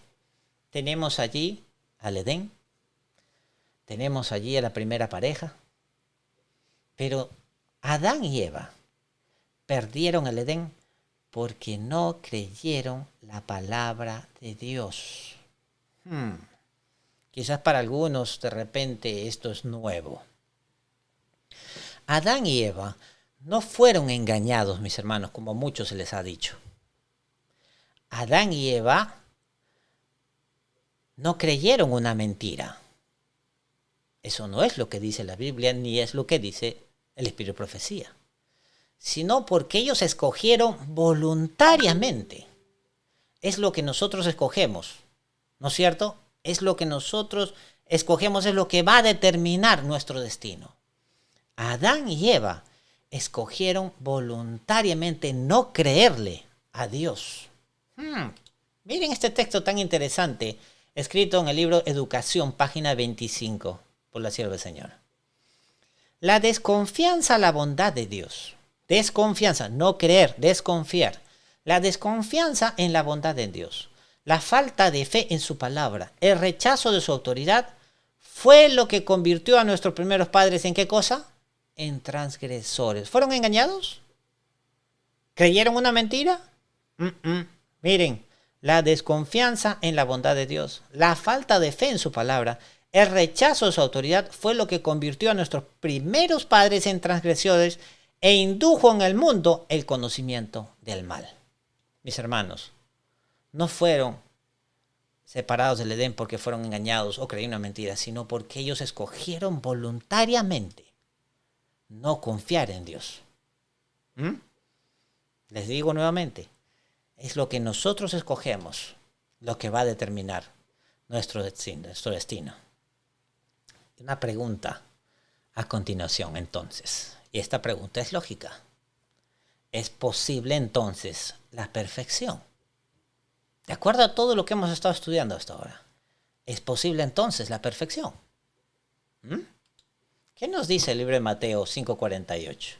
S1: tenemos allí al Edén, tenemos allí a la primera pareja, pero Adán y Eva perdieron el Edén porque no creyeron la palabra de Dios. Quizás para algunos de repente esto es nuevo. Adán y Eva no fueron engañados, mis hermanos, como a muchos se les ha dicho. Adán y Eva no creyeron una mentira. Eso no es lo que dice la Biblia, ni es lo que dice el Espíritu de Profecía. Sino porque ellos escogieron voluntariamente. Es lo que nosotros escogemos, ¿no es cierto? Es lo que nosotros escogemos, es lo que va a determinar nuestro destino. Adán y Eva escogieron voluntariamente no creerle a Dios. Miren este texto tan interesante, escrito en el libro Educación, página 25, por la sierva del Señor. La desconfianza a la bondad de Dios. Desconfianza, no creer, desconfiar. La desconfianza en la bondad de Dios. La falta de fe en su palabra, el rechazo de su autoridad, fue lo que convirtió a nuestros primeros padres ¿en qué cosa? En transgresores. ¿Fueron engañados? ¿Creyeron una mentira? Miren, la desconfianza en la bondad de Dios, la falta de fe en su palabra, el rechazo de su autoridad fue lo que convirtió a nuestros primeros padres en transgresores e indujo en el mundo el conocimiento del mal. Mis hermanos, no fueron separados del Edén porque fueron engañados o creyeron una mentira, sino porque ellos escogieron voluntariamente no confiar en Dios. Les digo nuevamente, es lo que nosotros escogemos lo que va a determinar nuestro destino. Una pregunta a continuación entonces, y esta pregunta es lógica. ¿Es posible entonces la perfección? De acuerdo a todo lo que hemos estado estudiando hasta ahora, ¿es posible entonces la perfección? ¿Qué nos dice el libro de Mateo 5:48?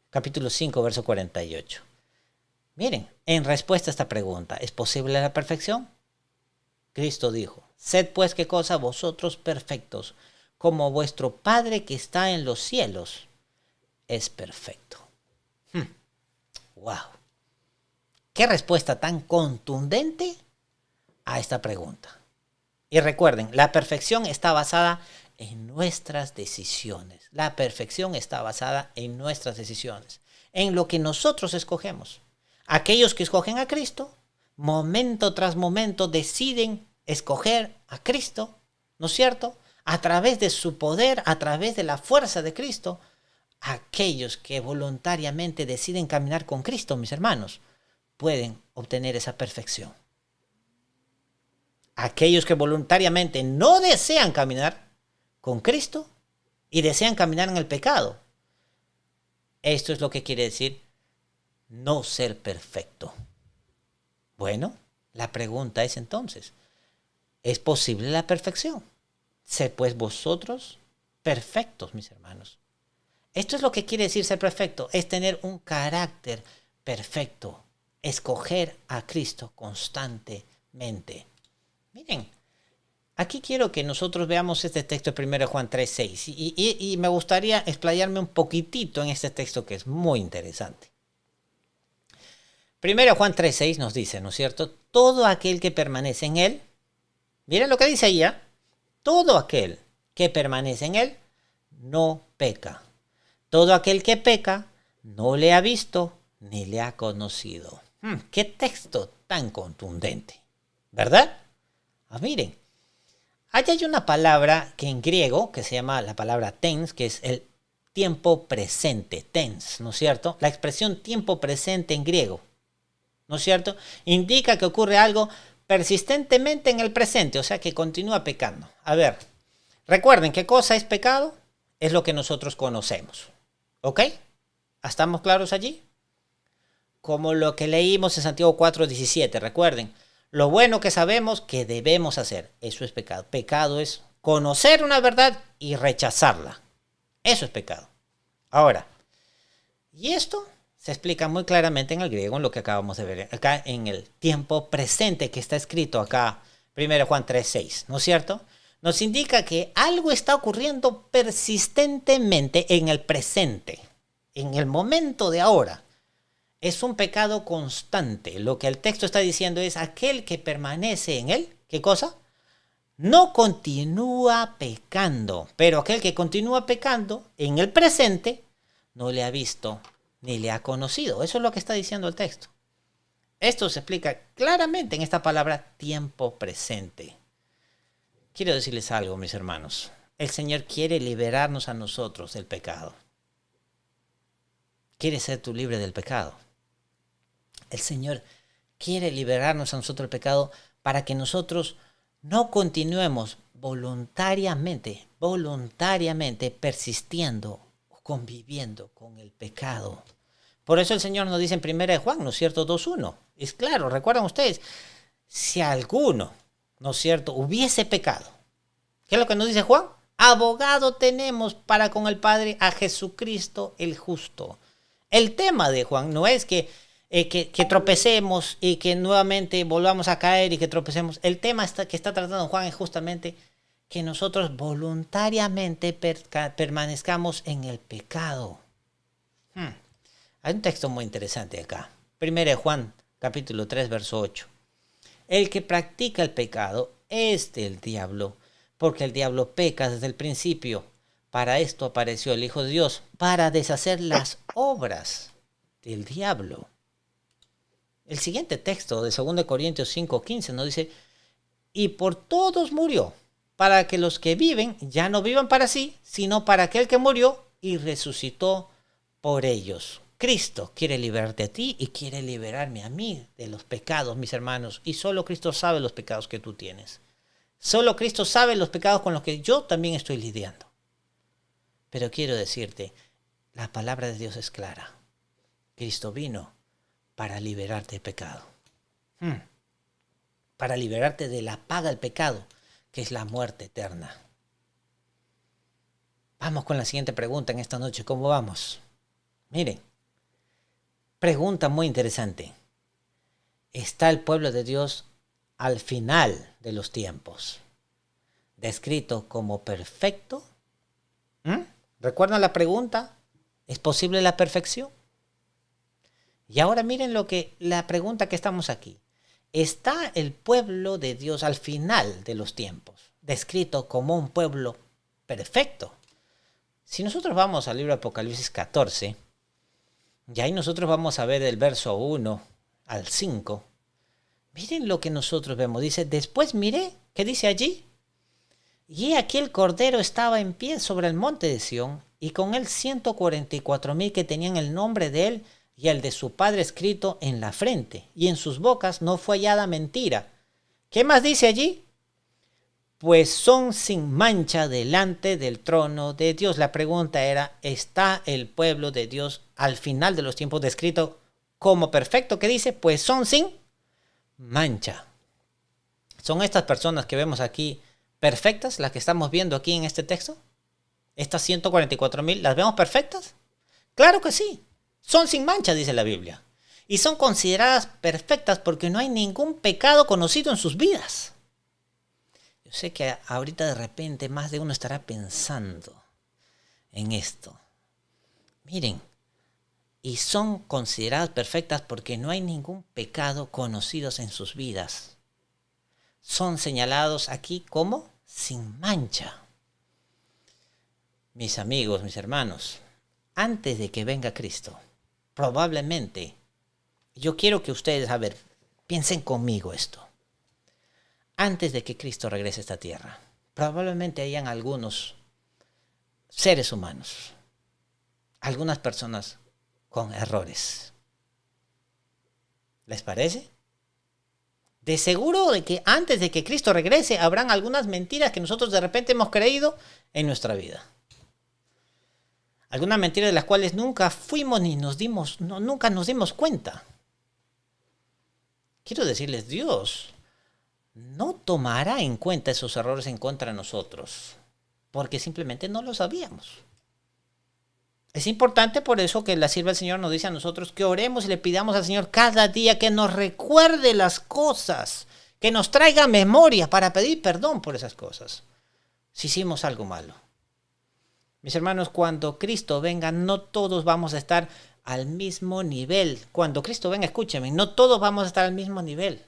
S1: Capítulo 5, verso 48. Miren, en respuesta a esta pregunta, ¿es posible la perfección? Cristo dijo, sed pues qué cosa vosotros perfectos, como vuestro Padre que está en los cielos es perfecto. ¡Wow! ¡Qué respuesta tan contundente a esta pregunta! Y recuerden, la perfección está basada en nuestras decisiones. La perfección está basada en nuestras decisiones, en lo que nosotros escogemos. Aquellos que escogen a Cristo, momento tras momento deciden escoger a Cristo, ¿no es cierto? A través de su poder, a través de la fuerza de Cristo. Aquellos que voluntariamente deciden caminar con Cristo, mis hermanos, pueden obtener esa perfección. Aquellos que voluntariamente no desean caminar con Cristo y desean caminar en el pecado. Esto es lo que quiere decir no ser perfecto. Bueno, la pregunta es entonces, ¿es posible la perfección? Sed pues vosotros perfectos, mis hermanos. Esto es lo que quiere decir ser perfecto, es tener un carácter perfecto, escoger a Cristo constantemente. Miren, aquí quiero que nosotros veamos este texto de 1 Juan 3:6 y me gustaría explayarme un poquitito en este texto que es muy interesante. 1 Juan 3:6 nos dice, ¿no es cierto? Todo aquel que permanece en él, miren lo que dice ahí, ¿eh? Todo aquel que permanece en él no peca. Todo aquel que peca no le ha visto ni le ha conocido. ¡Qué texto tan contundente! ¿Verdad? Miren, ahí hay una palabra que en griego, que se llama la palabra tens, que es el tiempo presente, tens, ¿no es cierto? La expresión tiempo presente en griego, ¿no es cierto? Indica que ocurre algo persistentemente en el presente, o sea que continúa pecando. A ver, recuerden, ¿qué cosa es pecado? Es lo que nosotros conocemos. ¿Ok? ¿Estamos claros allí? Como lo que leímos en Santiago 4:17, recuerden. Lo bueno que sabemos que debemos hacer, eso es pecado. Pecado es conocer una verdad y rechazarla. Eso es pecado. Ahora, y esto se explica muy claramente en el griego, en lo que acabamos de ver acá en el tiempo presente que está escrito acá, 1 Juan 3:6, ¿no es cierto? Nos indica que algo está ocurriendo persistentemente en el presente, en el momento de ahora. Es un pecado constante. Lo que el texto está diciendo es aquel que permanece en él. ¿Qué cosa? no continúa pecando, pero aquel que continúa pecando en el presente no le ha visto ni le ha conocido. Eso es lo que está diciendo el texto. Esto se explica claramente en esta palabra tiempo presente. Quiero decirles algo, mis hermanos. El Señor quiere liberarnos a nosotros del pecado. Quiere ser tú libre del pecado. El Señor quiere liberarnos a nosotros del pecado para que nosotros no continuemos voluntariamente persistiendo o conviviendo con el pecado. Por eso el Señor nos dice en 1 Juan, ¿no es cierto? 2:1. Es claro, recuerdan ustedes, si alguno, ¿no es cierto?, hubiese pecado. ¿Qué es lo que nos dice Juan? Abogado tenemos para con el Padre a Jesucristo el justo. El tema de Juan no es que tropecemos y que nuevamente volvamos a caer y que tropecemos. El tema que está tratando Juan es justamente que nosotros voluntariamente permanezcamos en el pecado. Hay un texto muy interesante acá. 1 Juan, capítulo 3, verso 8. El que practica el pecado es del diablo, porque el diablo peca desde el principio. Para esto apareció el Hijo de Dios, para deshacer las obras del diablo. El siguiente texto de 2 Corintios 5:15 nos dice, y por todos murió, para que los que viven ya no vivan para sí, sino para aquel que murió y resucitó por ellos. Cristo quiere liberarte a ti y quiere liberarme a mí de los pecados, mis hermanos. Y solo Cristo sabe los pecados que tú tienes. Solo Cristo sabe los pecados con los que yo también estoy lidiando. Pero quiero decirte, la palabra de Dios es clara. Cristo vino para liberarte del pecado. Para liberarte de la paga del pecado, que es la muerte eterna. Vamos con la siguiente pregunta en esta noche. ¿Cómo vamos? Miren, pregunta muy interesante. ¿Está el pueblo de Dios al final de los tiempos descrito como perfecto? ¿Recuerdan la pregunta? ¿Es posible la perfección? Y ahora miren la pregunta que estamos aquí. ¿Está el pueblo de Dios al final de los tiempos descrito como un pueblo perfecto? Si nosotros vamos al libro de Apocalipsis 14, y ahí nosotros vamos a ver el verso 1 al 5. Miren lo que nosotros vemos. Dice, después miré, ¿qué dice allí? Y aquí el Cordero estaba en pie sobre el monte de Sión, y con él 144,000 que tenían el nombre de él y el de su Padre escrito en la frente, y en sus bocas no fue hallada mentira. ¿Qué más dice allí? Pues son sin mancha delante del trono de Dios. La pregunta era, ¿está el pueblo de Dios al final de los tiempos descrito como perfecto? ¿Qué dice? Pues son sin mancha. ¿Son estas personas que vemos aquí perfectas, las que estamos viendo aquí en este texto? ¿Estas 144,000, las vemos perfectas? Claro que sí. Son sin mancha, dice la Biblia. Y son consideradas perfectas porque no hay ningún pecado conocido en sus vidas. Yo sé que ahorita de repente más de uno estará pensando en esto. Miren, y son consideradas perfectas porque no hay ningún pecado conocido en sus vidas. Son señalados aquí como sin mancha. Mis amigos, mis hermanos, antes de que venga Cristo, probablemente, yo quiero que ustedes, piensen conmigo esto. Antes de que Cristo regrese a esta tierra, probablemente hayan algunos seres humanos, algunas personas con errores. ¿Les parece? De seguro de que antes de que Cristo regrese, habrán algunas mentiras que nosotros de repente hemos creído en nuestra vida. Algunas mentiras de las cuales nunca fuimos ni nunca nos dimos cuenta. Quiero decirles, Dios no tomará en cuenta esos errores en contra de nosotros, porque simplemente no lo sabíamos. Es importante por eso que la sierva del Señor nos dice a nosotros que oremos y le pidamos al Señor cada día que nos recuerde las cosas, que nos traiga memoria para pedir perdón por esas cosas, si hicimos algo malo. Mis hermanos, cuando Cristo venga, no todos vamos a estar al mismo nivel. Cuando Cristo venga, escúcheme, no todos vamos a estar al mismo nivel.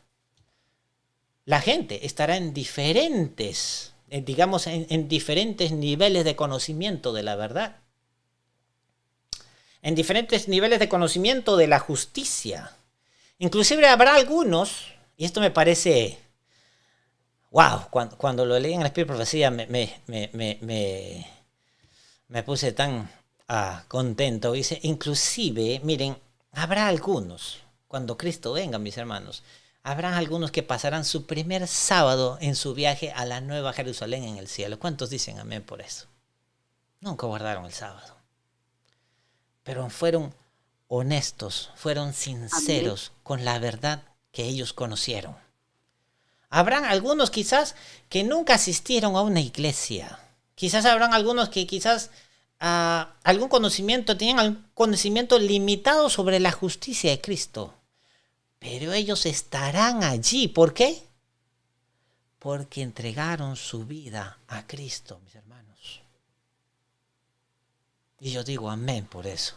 S1: La gente estará en diferentes, digamos, en diferentes niveles de conocimiento de la verdad. En diferentes niveles de conocimiento de la justicia. Inclusive habrá algunos, y esto me parece, wow, cuando lo leí en el Espíritu de Profecía me puse tan contento. Dice, inclusive, miren, habrá algunos, cuando Cristo venga, mis hermanos, habrá algunos que pasarán su primer sábado en su viaje a la Nueva Jerusalén en el cielo. ¿Cuántos dicen amén por eso? Nunca guardaron el sábado. Pero fueron honestos, fueron sinceros con la verdad que ellos conocieron. Habrán algunos quizás que nunca asistieron a una iglesia. Quizás habrán algunos que quizás tenían algún conocimiento limitado sobre la justicia de Cristo. Pero ellos estarán allí. ¿Por qué? Porque entregaron su vida a Cristo, mis hermanos. Y yo digo amén por eso.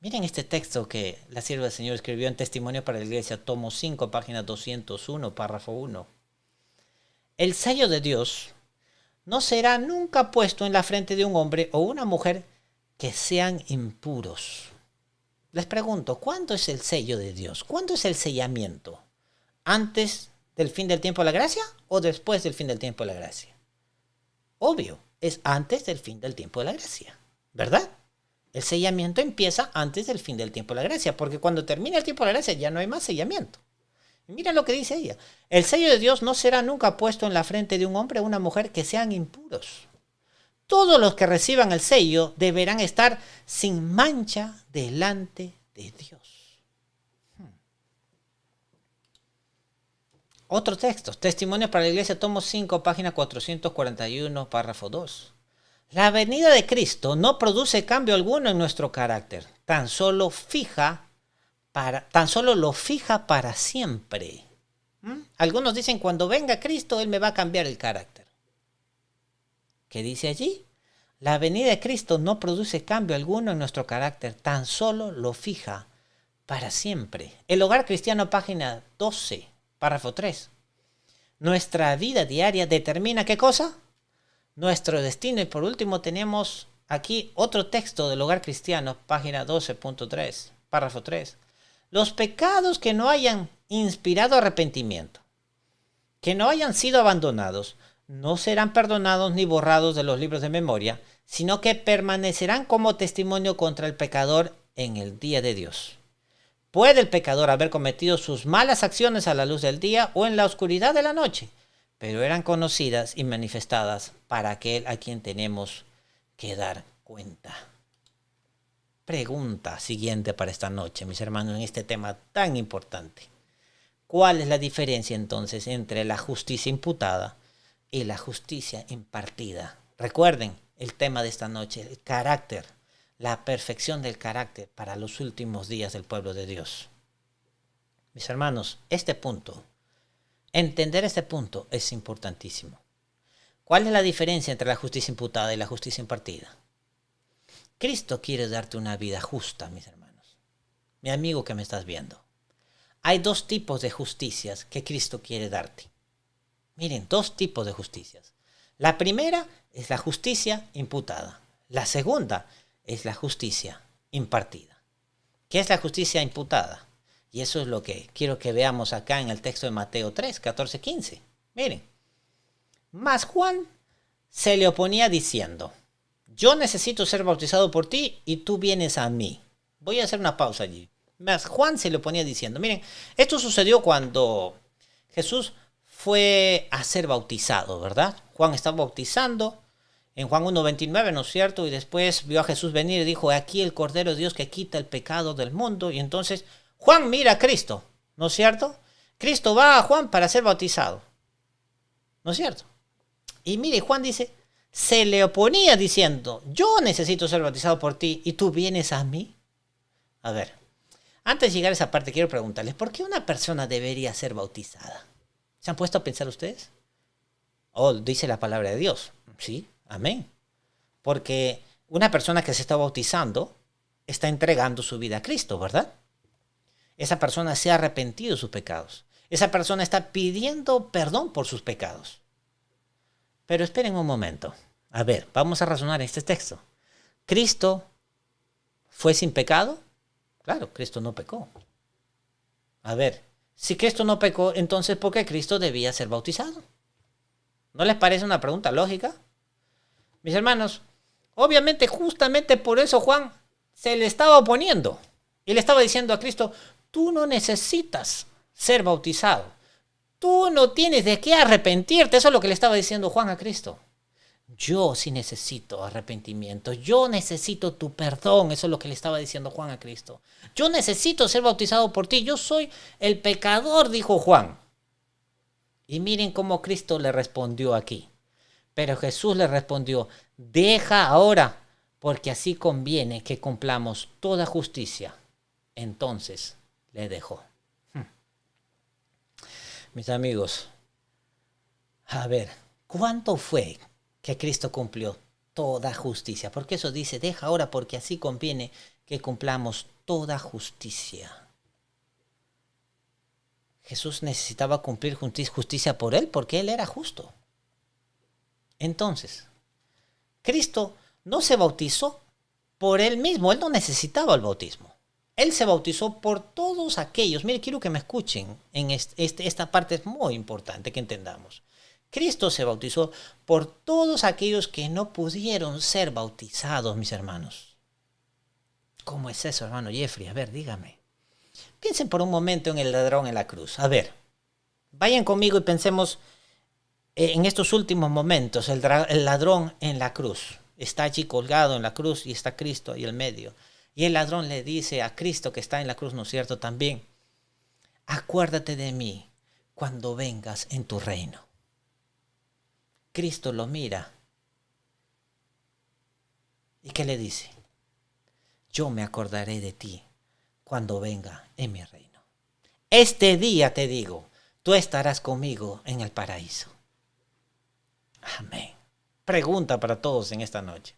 S1: Miren este texto que la sierva del Señor escribió en Testimonio para la Iglesia, tomo 5, página 201, párrafo 1. El sello de Dios no será nunca puesto en la frente de un hombre o una mujer que sean impuros. Les pregunto, ¿cuándo es el sello de Dios? ¿Cuándo es el sellamiento? ¿Antes del fin del tiempo de la gracia o después del fin del tiempo de la gracia? Obvio, es antes del fin del tiempo de la gracia, ¿verdad? El sellamiento empieza antes del fin del tiempo de la gracia, porque cuando termina el tiempo de la gracia ya no hay más sellamiento. Y mira lo que dice ella. El sello de Dios no será nunca puesto en la frente de un hombre o una mujer que sean impuros. Todos los que reciban el sello deberán estar sin mancha delante de Dios. Otro texto, Testimonio para la Iglesia, tomo 5, página 441, párrafo 2. La venida de Cristo no produce cambio alguno en nuestro carácter, tan solo lo fija para siempre. Algunos dicen, cuando venga Cristo, Él me va a cambiar el carácter. ¿Qué dice allí? La venida de Cristo no produce cambio alguno en nuestro carácter, tan solo lo fija para siempre. El Hogar Cristiano, página 12, párrafo 3. Nuestra vida diaria determina ¿qué cosa? Nuestro destino. Y por último tenemos aquí otro texto del Hogar Cristiano, página 12.3, párrafo 3. Los pecados que no hayan inspirado arrepentimiento, que no hayan sido abandonados, no serán perdonados ni borrados de los libros de memoria, sino que permanecerán como testimonio contra el pecador en el día de Dios. Puede el pecador haber cometido sus malas acciones a la luz del día o en la oscuridad de la noche, pero eran conocidas y manifestadas para aquel a quien tenemos que dar cuenta. Pregunta siguiente para esta noche, mis hermanos, en este tema tan importante. ¿Cuál es la diferencia entonces entre la justicia imputada y la justicia impartida? Recuerden el tema de esta noche, el carácter, la perfección del carácter para los últimos días del pueblo de Dios. Mis hermanos, entender este punto es importantísimo. ¿Cuál es la diferencia entre la justicia imputada y la justicia impartida? Cristo quiere darte una vida justa, mis hermanos. Mi amigo que me estás viendo. Hay dos tipos de justicias que Cristo quiere darte. Miren, dos tipos de justicias. La primera es la justicia imputada. La segunda es la justicia impartida. ¿Qué es la justicia imputada? Y eso es lo que quiero que veamos acá en el texto de Mateo 3, 14, 15. Miren. Mas Juan se le oponía diciendo, yo necesito ser bautizado por ti y tú vienes a mí. Voy a hacer una pausa allí. Mas Juan se le oponía diciendo, miren, esto sucedió cuando Jesús fue a ser bautizado, ¿verdad? Juan estaba bautizando en Juan 1:29, ¿no es cierto? Y después vio a Jesús venir y dijo, aquí el Cordero de Dios que quita el pecado del mundo. Y entonces Juan mira a Cristo, ¿no es cierto? Cristo va a Juan para ser bautizado, ¿no es cierto? Y mire, Juan dice, se le oponía diciendo, yo necesito ser bautizado por ti y tú vienes a mí. A ver, antes de llegar a esa parte quiero preguntarles, ¿por qué una persona debería ser bautizada? ¿Se han puesto a pensar ustedes? Oh, dice la palabra de Dios. Sí, amén. Porque una persona que se está bautizando está entregando su vida a Cristo, ¿verdad? Esa persona se ha arrepentido de sus pecados. Esa persona está pidiendo perdón por sus pecados. Pero esperen un momento. A ver, vamos a razonar este texto. ¿Cristo fue sin pecado? Claro, Cristo no pecó. A ver, si Cristo no pecó, entonces ¿por qué Cristo debía ser bautizado? ¿No les parece una pregunta lógica? Mis hermanos, obviamente justamente por eso Juan se le estaba oponiendo y le estaba diciendo a Cristo, tú no necesitas ser bautizado. Tú no tienes de qué arrepentirte. Eso es lo que le estaba diciendo Juan a Cristo. Yo sí necesito arrepentimiento. Yo necesito tu perdón. Eso es lo que le estaba diciendo Juan a Cristo. Yo necesito ser bautizado por ti. Yo soy el pecador, dijo Juan. Y miren cómo Cristo le respondió aquí. Pero Jesús le respondió, deja ahora, porque así conviene que cumplamos toda justicia. Entonces le dejó. Mis amigos, a ver, ¿cuánto fue que Cristo cumplió toda justicia? Porque eso dice, deja ahora porque así conviene que cumplamos toda justicia. Jesús necesitaba cumplir justicia por él porque él era justo. Entonces, Cristo no se bautizó por él mismo, él no necesitaba el bautismo. Él se bautizó por todos aquellos. Mire, quiero que me escuchen. Esta parte es muy importante que entendamos. Cristo se bautizó por todos aquellos que no pudieron ser bautizados, mis hermanos. ¿Cómo es eso, hermano Jeffrey? A ver, dígame. Piensen por un momento en el ladrón en la cruz. A ver, vayan conmigo y pensemos en estos últimos momentos. El ladrón en la cruz. Está allí colgado en la cruz y está Cristo ahí en medio. Y el ladrón le dice a Cristo que está en la cruz, ¿no es cierto? También, acuérdate de mí cuando vengas en tu reino. Cristo lo mira. ¿Y qué le dice? Yo me acordaré de ti cuando venga en mi reino. Este día te digo, tú estarás conmigo en el paraíso. Amén. Pregunta para todos en esta noche.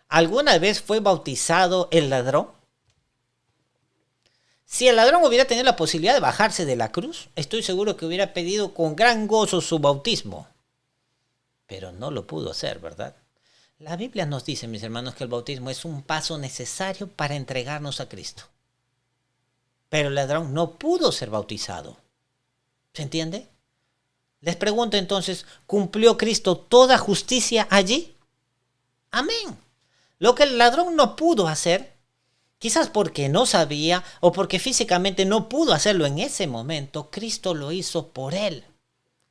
S1: ¿Alguna vez fue bautizado el ladrón? Si el ladrón hubiera tenido la posibilidad de bajarse de la cruz, estoy seguro que hubiera pedido con gran gozo su bautismo. Pero no lo pudo hacer, ¿verdad? La Biblia nos dice, mis hermanos, que el bautismo es un paso necesario para entregarnos a Cristo. Pero el ladrón no pudo ser bautizado. ¿Se entiende? Les pregunto entonces, ¿cumplió Cristo toda justicia allí? Amén. Lo que el ladrón no pudo hacer, quizás porque no sabía o porque físicamente no pudo hacerlo en ese momento, Cristo lo hizo por él.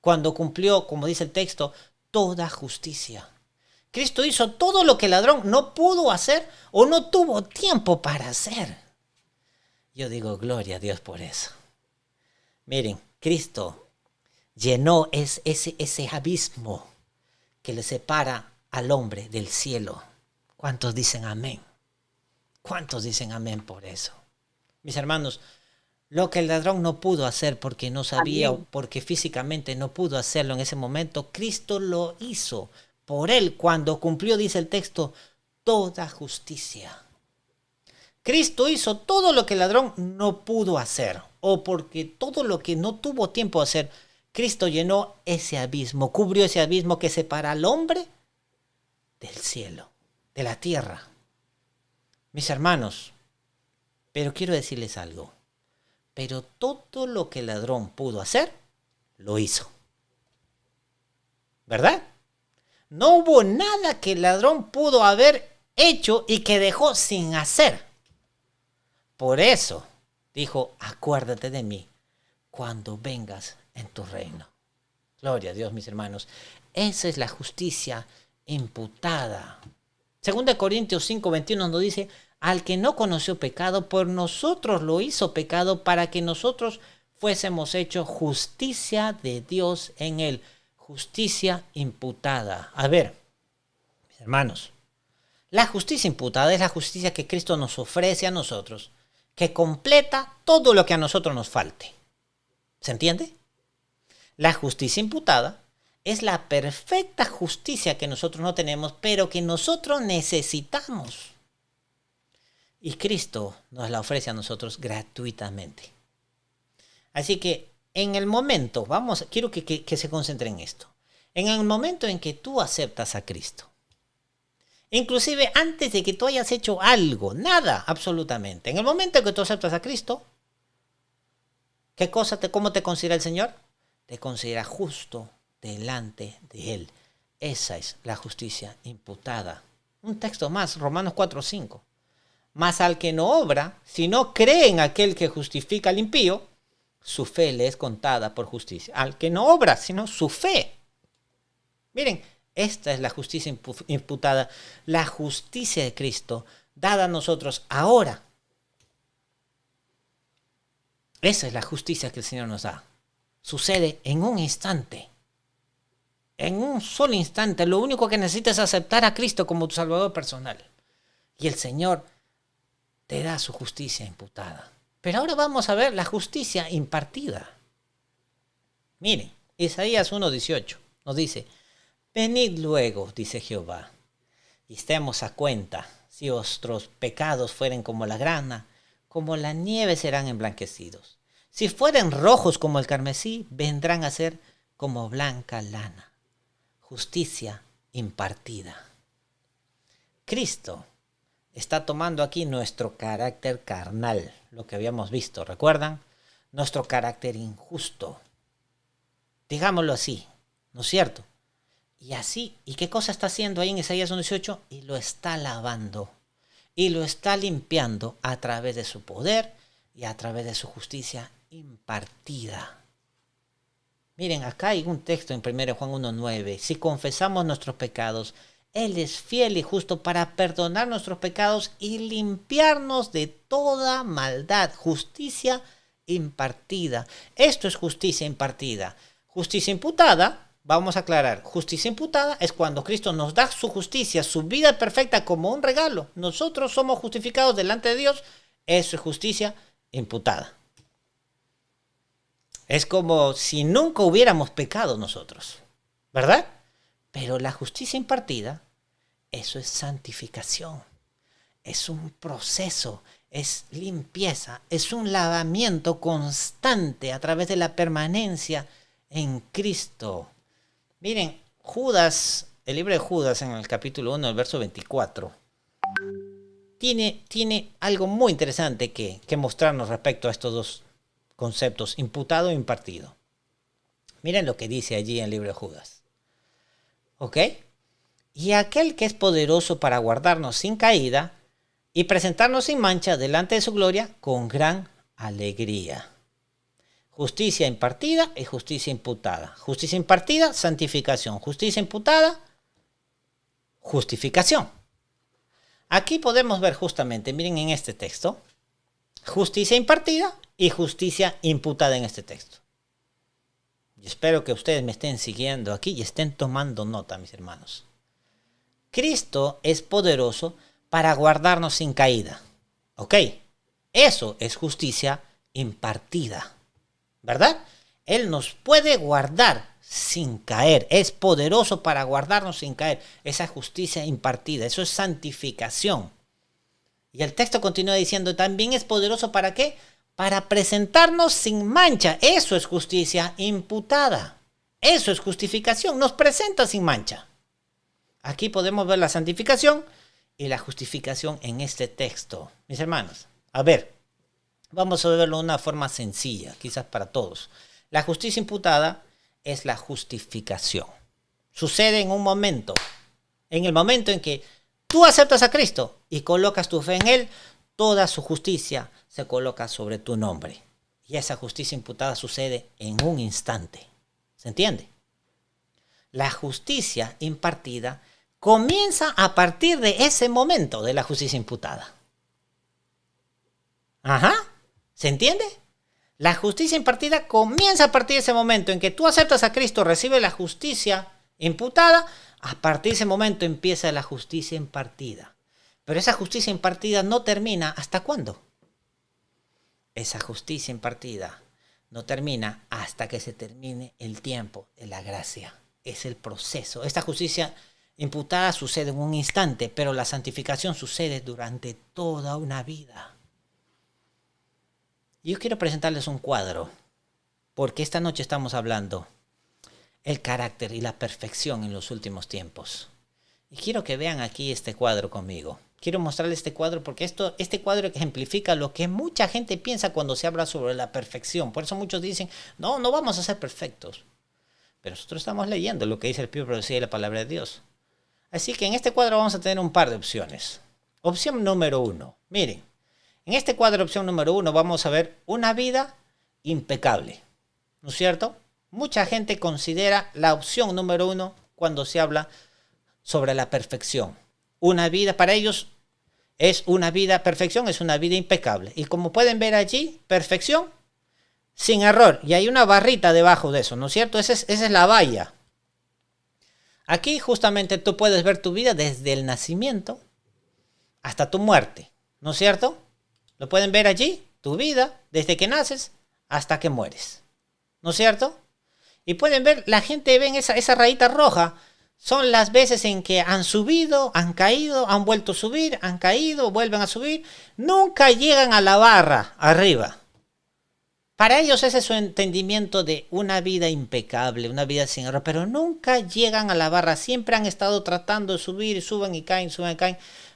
S1: Cuando cumplió, como dice el texto, toda justicia. Cristo hizo todo lo que el ladrón no pudo hacer o no tuvo tiempo para hacer. Yo digo, gloria a Dios por eso. Miren, Cristo llenó ese abismo que le separa al hombre del cielo. ¿Cuántos dicen amén? ¿Cuántos dicen amén por eso? Mis hermanos, lo que el ladrón no pudo hacer porque no sabía o porque físicamente no pudo hacerlo en ese momento, Cristo lo hizo por él cuando cumplió, dice el texto, toda justicia. Cristo hizo todo lo que el ladrón no pudo hacer, o porque todo lo que no tuvo tiempo de hacer, Cristo llenó ese abismo, cubrió ese abismo que separa al hombre del cielo, de la tierra. Mis hermanos, pero quiero decirles algo, pero todo lo que el ladrón pudo hacer, lo hizo. ¿Verdad? No hubo nada que el ladrón pudo haber hecho y que dejó sin hacer. Por eso dijo, acuérdate de mí cuando vengas en tu reino. Gloria a Dios, mis hermanos. Esa es la justicia imputada. 2 Corintios 5:21 nos dice, al que no conoció pecado, por nosotros lo hizo pecado para que nosotros fuésemos hechos justicia de Dios en él. Justicia imputada. A ver, mis hermanos, la justicia imputada es la justicia que Cristo nos ofrece a nosotros, que completa todo lo que a nosotros nos falte. ¿Se entiende? La justicia imputada es la perfecta justicia que nosotros no tenemos, pero que nosotros necesitamos. Y Cristo nos la ofrece a nosotros gratuitamente. Así que en el momento, quiero que se concentren en esto. En el momento en que tú aceptas a Cristo, inclusive antes de que tú hayas hecho algo, nada, absolutamente. En el momento en que tú aceptas a Cristo, ¿cómo te considera el Señor? Te considera justo delante de Él. Esa es la justicia imputada. Un texto más, Romanos 4:5. Mas al que no obra, si no cree en aquel que justifica al impío, su fe le es contada por justicia. Al que no obra, sino su fe. Miren, esta es la justicia imputada, la justicia de Cristo dada a nosotros ahora. Esa es la justicia que el Señor nos da. Sucede en un instante. En un solo instante. Lo único que necesitas es aceptar a Cristo como tu Salvador personal. Y el Señor te da su justicia imputada. Pero ahora vamos a ver la justicia impartida. Miren, Isaías 1:18 nos dice: venid luego, dice Jehová, y estemos a cuenta. Si vuestros pecados fueren como la grana, como la nieve serán emblanquecidos. Si fueren rojos como el carmesí, vendrán a ser como blanca lana. Justicia impartida. Cristo está tomando aquí nuestro carácter carnal, lo que habíamos visto, ¿recuerdan? Nuestro carácter injusto. Digámoslo así, ¿no es cierto? Y así, ¿y qué cosa está haciendo ahí en Isaías 1:18? Y lo está lavando, y lo está limpiando a través de su poder y a través de su justicia impartida. Miren, acá hay un texto en 1 Juan 1:9. Si confesamos nuestros pecados, Él es fiel y justo para perdonar nuestros pecados y limpiarnos de toda maldad. Justicia impartida. Esto es justicia impartida. Justicia imputada, vamos a aclarar, justicia imputada es cuando Cristo nos da su justicia, su vida perfecta como un regalo. Nosotros somos justificados delante de Dios. Eso es justicia imputada. Es como si nunca hubiéramos pecado nosotros, ¿verdad? Pero la justicia impartida, eso es santificación. Es un proceso, es limpieza, es un lavamiento constante a través de la permanencia en Cristo. Miren, Judas, el libro de Judas en el capítulo 1, el verso 24, tiene algo muy interesante que mostrarnos respecto a estos dos conceptos, imputado e impartido. Miren lo que dice allí en el libro de Judas. ¿Ok? Y aquel que es poderoso para guardarnos sin caída y presentarnos sin mancha delante de su gloria con gran alegría. Justicia impartida y justicia imputada. Justicia impartida, santificación. Justicia imputada, justificación. Aquí podemos ver justamente, miren en este texto, justicia impartida y justicia imputada en este texto. Y espero que ustedes me estén siguiendo aquí y estén tomando nota, mis hermanos. Cristo es poderoso para guardarnos sin caída. ¿Ok? Eso es justicia impartida. ¿Verdad? Él nos puede guardar sin caer. Es poderoso para guardarnos sin caer. Esa justicia impartida. Eso es santificación. Y el texto continúa diciendo, también es poderoso ¿para qué? Para presentarnos sin mancha. Eso es justicia imputada. Eso es justificación. Nos presenta sin mancha. Aquí podemos ver la santificación y la justificación en este texto. Mis hermanos, a ver, vamos a verlo de una forma sencilla, quizás para todos. La justicia imputada es la justificación. Sucede en un momento. En el momento en que tú aceptas a Cristo y colocas tu fe en Él, toda su justicia se coloca sobre tu nombre. Y esa justicia imputada sucede en un instante. ¿Se entiende? La justicia impartida comienza a partir de ese momento de la justicia imputada. Ajá. ¿Se entiende? La justicia impartida comienza a partir de ese momento en que tú aceptas a Cristo, recibes la justicia imputada. A partir de ese momento empieza la justicia impartida. Pero esa justicia impartida no termina. ¿Hasta cuándo? Esa justicia impartida no termina hasta que se termine el tiempo de la gracia. Es el proceso. Esta justicia imputada sucede en un instante, pero la santificación sucede durante toda una vida. Yo quiero presentarles un cuadro. Porque esta noche estamos hablando el carácter y la perfección en los últimos tiempos. Y quiero que vean aquí este cuadro conmigo. Quiero mostrarles este cuadro porque este cuadro ejemplifica lo que mucha gente piensa cuando se habla sobre la perfección. Por eso muchos dicen, no vamos a ser perfectos. Pero nosotros estamos leyendo lo que dice el Espíritu, profecía y la palabra de Dios. Así que en este cuadro vamos a tener un par de opciones. Opción número 1. Miren, en este cuadro, opción número 1, vamos a ver una vida impecable. ¿No es cierto? Mucha gente considera la opción número 1 cuando se habla sobre la perfección. Una vida, para ellos, perfección es una vida impecable. Y como pueden ver allí, perfección sin error. Y hay una barrita debajo de eso, ¿no es cierto? Esa es la valla. Aquí justamente tú puedes ver tu vida desde el nacimiento hasta tu muerte, ¿no es cierto? Lo pueden ver allí, tu vida, desde que naces hasta que mueres, ¿no es cierto? Y pueden ver, la gente ve esa rayita roja, son las veces en que han subido, han caído, han vuelto a subir, han caído, vuelven a subir, nunca llegan a la barra arriba. Para ellos ese es su entendimiento de una vida impecable, una vida sin error, pero nunca llegan a la barra, siempre han estado tratando de subir, suben y caen,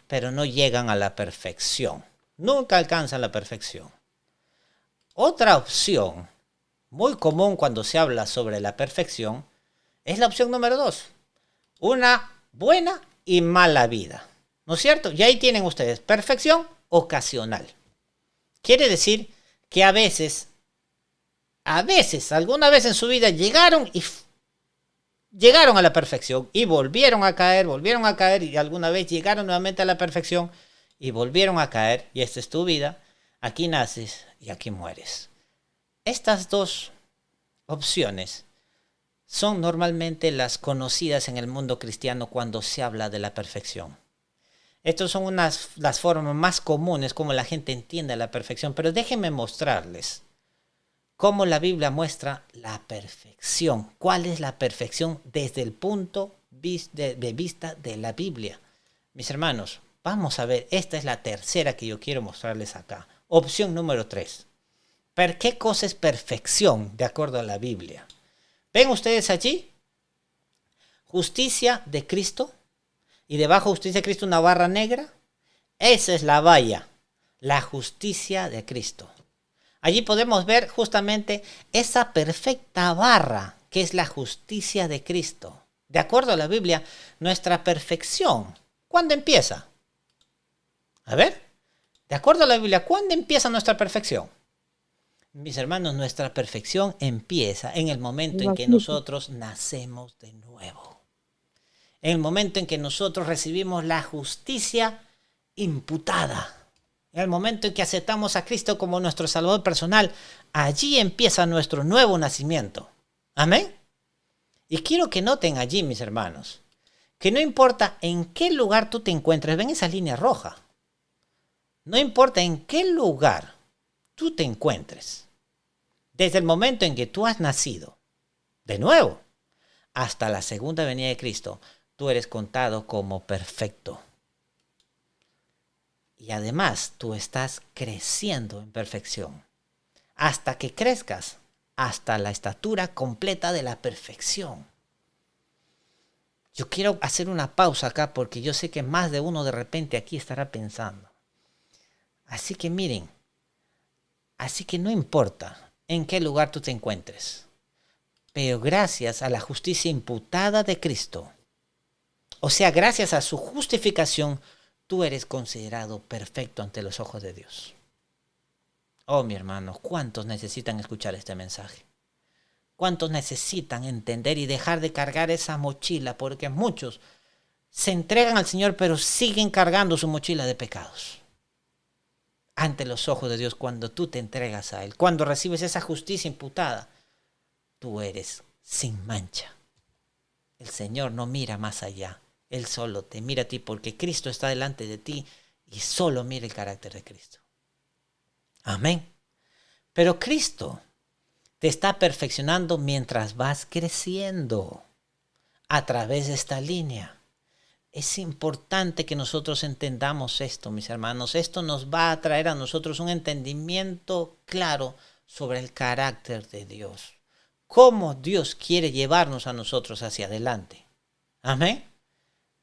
S1: pero no llegan a la perfección, nunca alcanzan la perfección. Otra opción, muy común cuando se habla sobre la perfección, es la opción número 2, una buena y mala vida, ¿no es cierto? Y ahí tienen ustedes, perfección ocasional. Quiere decir que a veces, alguna vez en su vida llegaron a la perfección y volvieron a caer y alguna vez llegaron nuevamente a la perfección y volvieron a caer y esta es tu vida, aquí naces y aquí mueres. Estas dos opciones son normalmente las conocidas en el mundo cristiano cuando se habla de la perfección. Estas son las formas más comunes como la gente entiende la perfección, pero déjenme mostrarles cómo la Biblia muestra la perfección. ¿Cuál es la perfección desde el punto de vista de la Biblia? Mis hermanos, vamos a ver, esta es la tercera que yo quiero mostrarles acá. Opción número 3. ¿Qué cosa es perfección de acuerdo a la Biblia? ¿Ven ustedes allí? Justicia de Cristo. Y debajo justicia de Cristo una barra negra. Esa es la valla. La justicia de Cristo. Allí podemos ver justamente esa perfecta barra que es la justicia de Cristo. De acuerdo a la Biblia, nuestra perfección, ¿cuándo empieza? A ver, de acuerdo a la Biblia, ¿cuándo empieza nuestra perfección? Mis hermanos, nuestra perfección empieza en el momento en que nosotros nacemos de nuevo. En el momento en que nosotros recibimos la justicia imputada. En el momento en que aceptamos a Cristo como nuestro Salvador personal, allí empieza nuestro nuevo nacimiento. Amén. Y quiero que noten allí, mis hermanos, que no importa en qué lugar tú te encuentres, ven esa línea roja. No importa en qué lugar tú te encuentres, desde el momento en que tú has nacido, de nuevo, hasta la segunda venida de Cristo, tú eres contado como perfecto. Y además, tú estás creciendo en perfección. Hasta que crezcas, hasta la estatura completa de la perfección. Yo quiero hacer una pausa acá porque yo sé que más de uno de repente aquí estará pensando. Así que miren, así que no importa en qué lugar tú te encuentres, pero gracias a la justicia imputada de Cristo, o sea, gracias a su justificación, tú eres considerado perfecto ante los ojos de Dios. Oh, mi hermano, ¿cuántos necesitan escuchar este mensaje? ¿Cuántos necesitan entender y dejar de cargar esa mochila? Porque muchos se entregan al Señor, pero siguen cargando su mochila de pecados. Ante los ojos de Dios, cuando tú te entregas a Él, cuando recibes esa justicia imputada, tú eres sin mancha. El Señor no mira más allá. Él solo te mira a ti porque Cristo está delante de ti y solo mira el carácter de Cristo. Amén. Pero Cristo te está perfeccionando mientras vas creciendo a través de esta línea. Es importante que nosotros entendamos esto, mis hermanos. Esto nos va a traer a nosotros un entendimiento claro sobre el carácter de Dios. Cómo Dios quiere llevarnos a nosotros hacia adelante. Amén.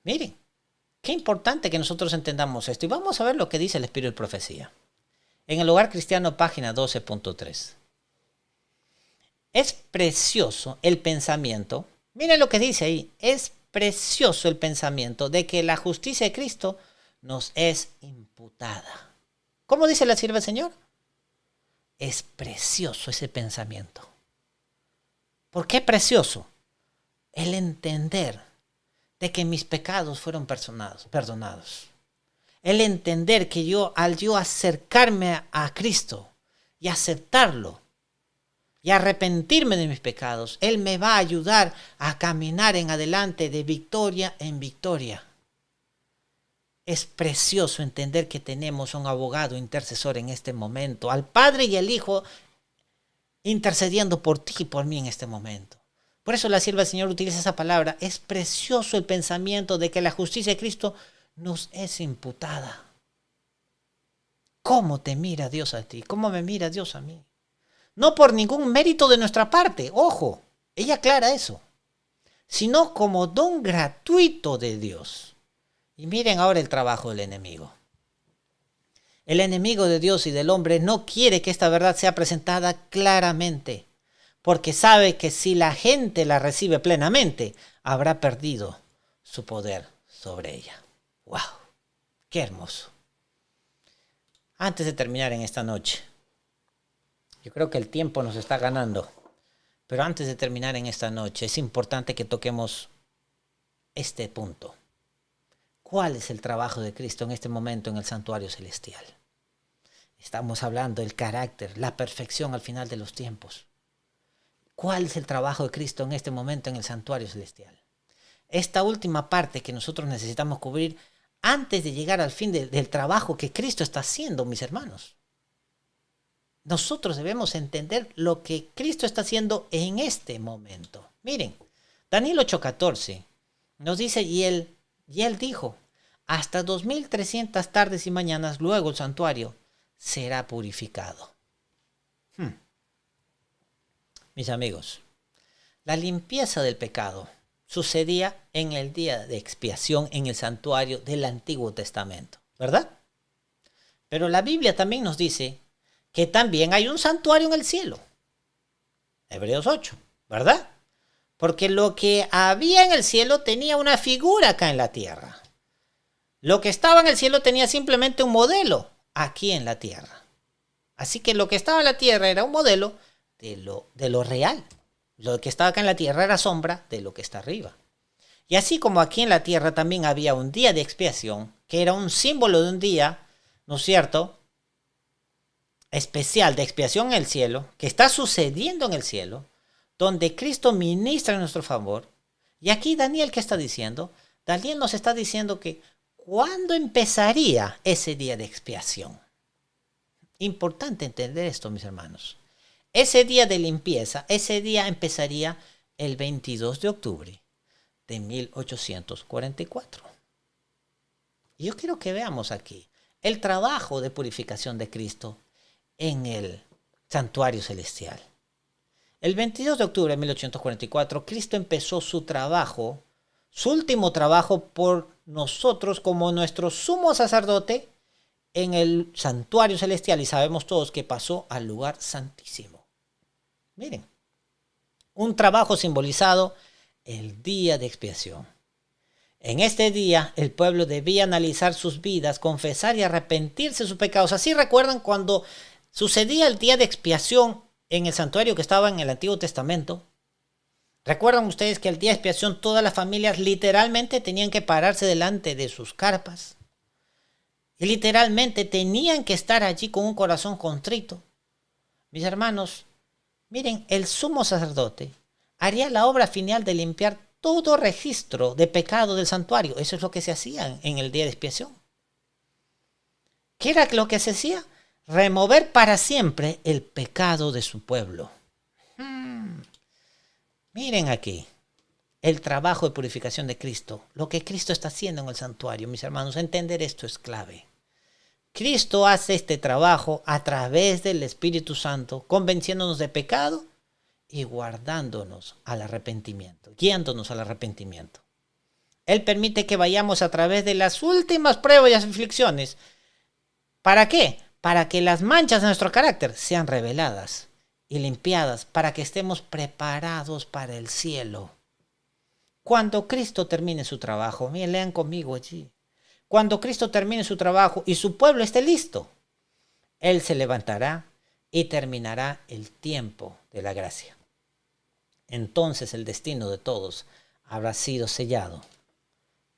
S1: Miren, qué importante que nosotros entendamos esto. Y vamos a ver lo que dice el Espíritu de Profecía. En el Hogar Cristiano, página 12.3. Es precioso el pensamiento. Miren lo que dice ahí. Es precioso el pensamiento de que la justicia de Cristo nos es imputada. ¿Cómo dice la sierva del Señor? Es precioso ese pensamiento. ¿Por qué precioso? El entender de que mis pecados fueron perdonados. El entender que al yo acercarme a Cristo y aceptarlo y arrepentirme de mis pecados, Él me va a ayudar a caminar en adelante de victoria en victoria. Es precioso entender que tenemos un abogado intercesor en este momento, al Padre y al Hijo intercediendo por ti y por mí en este momento. Por eso la sierva del Señor utiliza esa palabra. Es precioso el pensamiento de que la justicia de Cristo nos es imputada. ¿Cómo te mira Dios a ti? ¿Cómo me mira Dios a mí? No por ningún mérito de nuestra parte, ojo, ella aclara eso, sino como don gratuito de Dios. Y miren ahora el trabajo del enemigo. El enemigo de Dios y del hombre no quiere que esta verdad sea presentada claramente, porque sabe que si la gente la recibe plenamente, habrá perdido su poder sobre ella. ¡Wow! ¡Qué hermoso! Antes de terminar en esta noche, yo creo que el tiempo nos está ganando, pero antes de terminar en esta noche, es importante que toquemos este punto. ¿Cuál es el trabajo de Cristo en este momento en el santuario celestial? Estamos hablando del carácter, la perfección al final de los tiempos. ¿Cuál es el trabajo de Cristo en este momento en el santuario celestial? Esta última parte que nosotros necesitamos cubrir antes de llegar al fin del trabajo que Cristo está haciendo, mis hermanos. Nosotros debemos entender lo que Cristo está haciendo en este momento. Miren, Daniel 8:14 nos dice, y él dijo, hasta 2300 tardes y mañanas luego el santuario será purificado. Mis amigos, la limpieza del pecado sucedía en el día de expiación en el santuario del Antiguo Testamento, ¿verdad? Pero la Biblia también nos dice que también hay un santuario en el cielo. Hebreos 8, ¿verdad? Porque lo que había en el cielo tenía una figura acá en la tierra. Lo que estaba en el cielo tenía simplemente un modelo aquí en la tierra. Así que lo que estaba en la tierra era un modelo de lo real. Lo que estaba acá en la tierra era sombra de lo que está arriba. Y así como aquí en la tierra también había un día de expiación, que era un símbolo de un día, ¿no es cierto?, especial de expiación en el cielo, que está sucediendo en el cielo, donde Cristo ministra en nuestro favor. Y aquí Daniel, ¿qué está diciendo? Daniel nos está diciendo que ¿cuándo empezaría ese día de expiación? Importante entender esto, mis hermanos. Ese día de limpieza, ese día empezaría el 22 de octubre de 1844. Y yo quiero que veamos aquí el trabajo de purificación de Cristo en el santuario celestial. El 22 de octubre de 1844, Cristo empezó su trabajo, su último trabajo por nosotros como nuestro sumo sacerdote en el santuario celestial, y sabemos todos que pasó al lugar santísimo. Miren, un trabajo simbolizado el día de expiación. En este día el pueblo debía analizar sus vidas, confesar y arrepentirse de sus pecados. Así recuerdan cuando sucedía el día de expiación en el santuario que estaba en el Antiguo Testamento. ¿Recuerdan ustedes que el día de expiación todas las familias literalmente tenían que pararse delante de sus carpas? Y literalmente tenían que estar allí con un corazón contrito. Mis hermanos, miren, el sumo sacerdote haría la obra final de limpiar todo registro de pecado del santuario. Eso es lo que se hacía en el día de expiación. ¿Qué era lo que se hacía? Remover para siempre el pecado de su pueblo. Miren aquí el trabajo de purificación de Cristo, lo que Cristo está haciendo en el santuario, mis hermanos. Entender esto es clave. Cristo hace este trabajo a través del Espíritu Santo, convenciéndonos de pecado y guardándonos al arrepentimiento, guiándonos al arrepentimiento. Él permite que vayamos a través de las últimas pruebas y aflicciones. ¿Para qué? Para que las manchas de nuestro carácter sean reveladas y limpiadas, para que estemos preparados para el cielo. Cuando Cristo termine su trabajo, miren, lean conmigo allí. Cuando Cristo termine su trabajo y su pueblo esté listo, Él se levantará y terminará el tiempo de la gracia. Entonces el destino de todos habrá sido sellado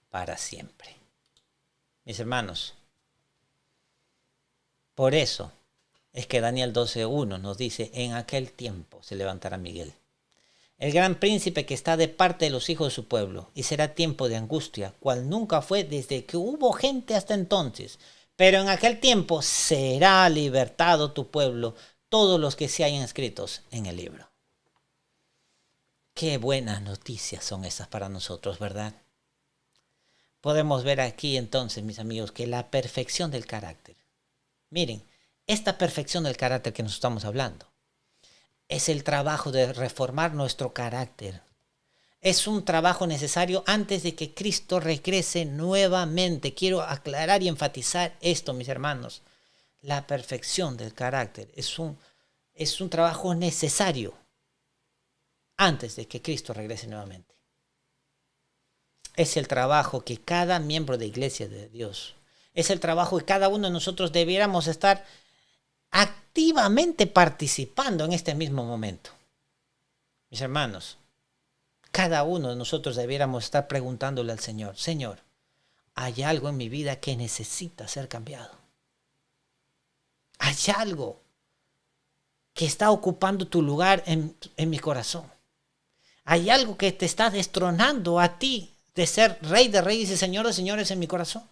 S1: para siempre. Mis hermanos, por eso es que Daniel 12:1 nos dice, en aquel tiempo se levantará Miguel, el gran príncipe que está de parte de los hijos de su pueblo, y será tiempo de angustia, cual nunca fue desde que hubo gente hasta entonces. Pero en aquel tiempo será libertado tu pueblo, todos los que se hayan escritos en el libro. Qué buenas noticias son esas para nosotros, ¿verdad? Podemos ver aquí entonces, mis amigos, que la perfección del carácter. Miren, esta perfección del carácter que nos estamos hablando es el trabajo de reformar nuestro carácter. Es un trabajo necesario antes de que Cristo regrese nuevamente. Quiero aclarar y enfatizar esto, mis hermanos. La perfección del carácter es un trabajo necesario antes de que Cristo regrese nuevamente. Es el trabajo que cada miembro de iglesia de Dios, es el trabajo que cada uno de nosotros debiéramos estar activamente participando en este mismo momento. Mis hermanos, cada uno de nosotros debiéramos estar preguntándole al Señor, Señor, ¿hay algo en mi vida que necesita ser cambiado? ¿Hay algo que está ocupando tu lugar en mi corazón? ¿Hay algo que te está destronando a ti de ser Rey de Reyes y Señor de Señores en mi corazón?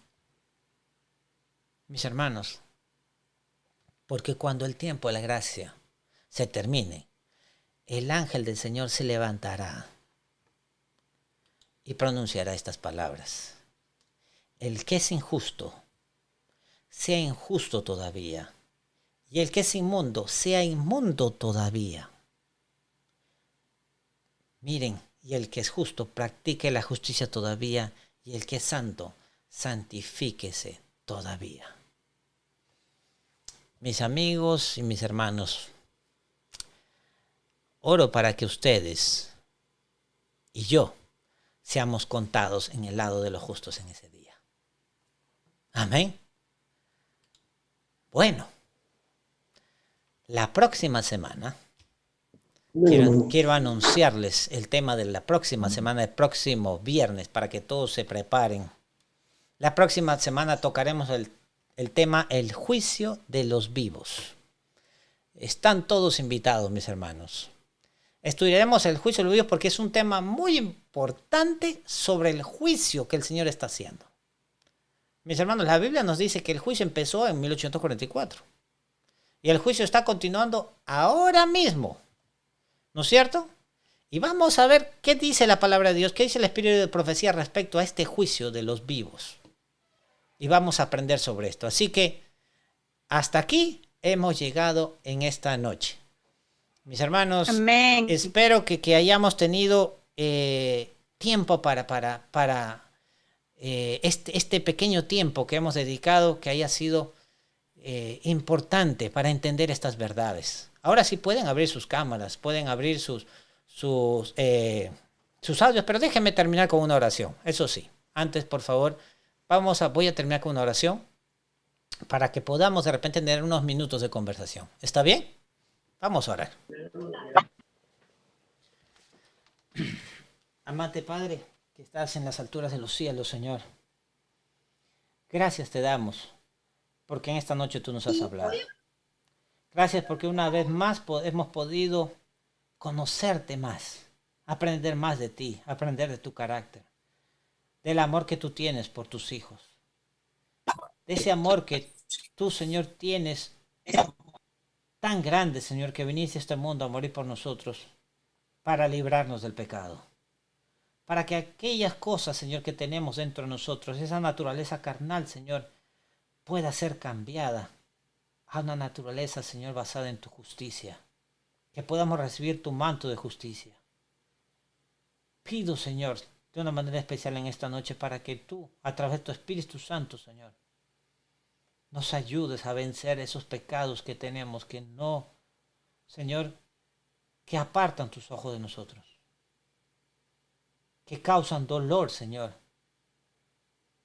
S1: Mis hermanos, porque cuando el tiempo de la gracia se termine, el ángel del Señor se levantará y pronunciará estas palabras. El que es injusto, sea injusto todavía. Y el que es inmundo, sea inmundo todavía. Miren, y el que es justo, practique la justicia todavía. Y el que es santo, santifíquese todavía. Mis amigos y mis hermanos, oro para que ustedes y yo seamos contados en el lado de los justos en ese día. Amén. Bueno, la próxima semana quiero anunciarles el tema de la próxima semana, el próximo viernes, para que todos se preparen. La próxima semana tocaremos el tema el juicio de los vivos. Están todos invitados, mis hermanos. Estudiaremos el juicio de los vivos porque es un tema muy importante sobre el juicio que el Señor está haciendo. Mis hermanos, la Biblia nos dice que el juicio empezó en 1844 y el juicio está continuando ahora mismo, ¿no es cierto? Y vamos a ver qué dice la palabra de Dios, qué dice el Espíritu de profecía respecto a este juicio de los vivos. Y vamos a aprender sobre esto. Así que hasta aquí hemos llegado en esta noche. Mis hermanos, amén. Espero que hayamos tenido tiempo para este pequeño tiempo que hemos dedicado, que haya sido importante para entender estas verdades. Ahora sí pueden abrir sus cámaras, pueden abrir sus audios, pero déjenme terminar con una oración. Eso sí, antes, por favor, voy a terminar con una oración para que podamos de repente tener unos minutos de conversación. ¿Está bien? Vamos a orar. Amante Padre, que estás en las alturas de los cielos, Señor. Gracias te damos, porque en esta noche tú nos has hablado. Gracias porque una vez más hemos podido conocerte más, aprender más de ti, aprender de tu carácter, del amor que tú tienes por tus hijos, de ese amor que tú, Señor, tienes tan grande, Señor, que viniste a este mundo a morir por nosotros para librarnos del pecado. Para que aquellas cosas, Señor, que tenemos dentro de nosotros, esa naturaleza carnal, Señor, pueda ser cambiada a una naturaleza, Señor, basada en tu justicia. Que podamos recibir tu manto de justicia. Pido, Señor, de una manera especial en esta noche para que tú, a través de tu Espíritu Santo, Señor, nos ayudes a vencer esos pecados que tenemos, que no, Señor, que apartan tus ojos de nosotros, que causan dolor, Señor,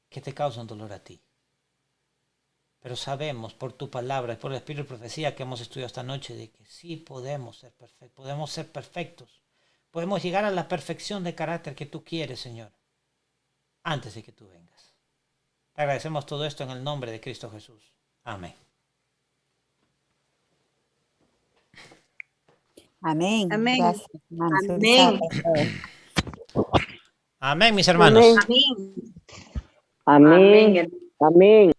S1: que te causan dolor a ti. Pero sabemos por tu palabra y por el Espíritu de Profecía que hemos estudiado esta noche de que sí podemos ser perfectos. Podemos llegar a la perfección de carácter que tú quieres, Señor, antes de que tú vengas. Te agradecemos todo esto en el nombre de Cristo Jesús. Amén.
S3: Amén.
S4: Amén.
S3: Gracias, hermano.
S4: Amén.
S1: Amén, mis hermanos.
S4: Amén.
S5: Amén. Amén.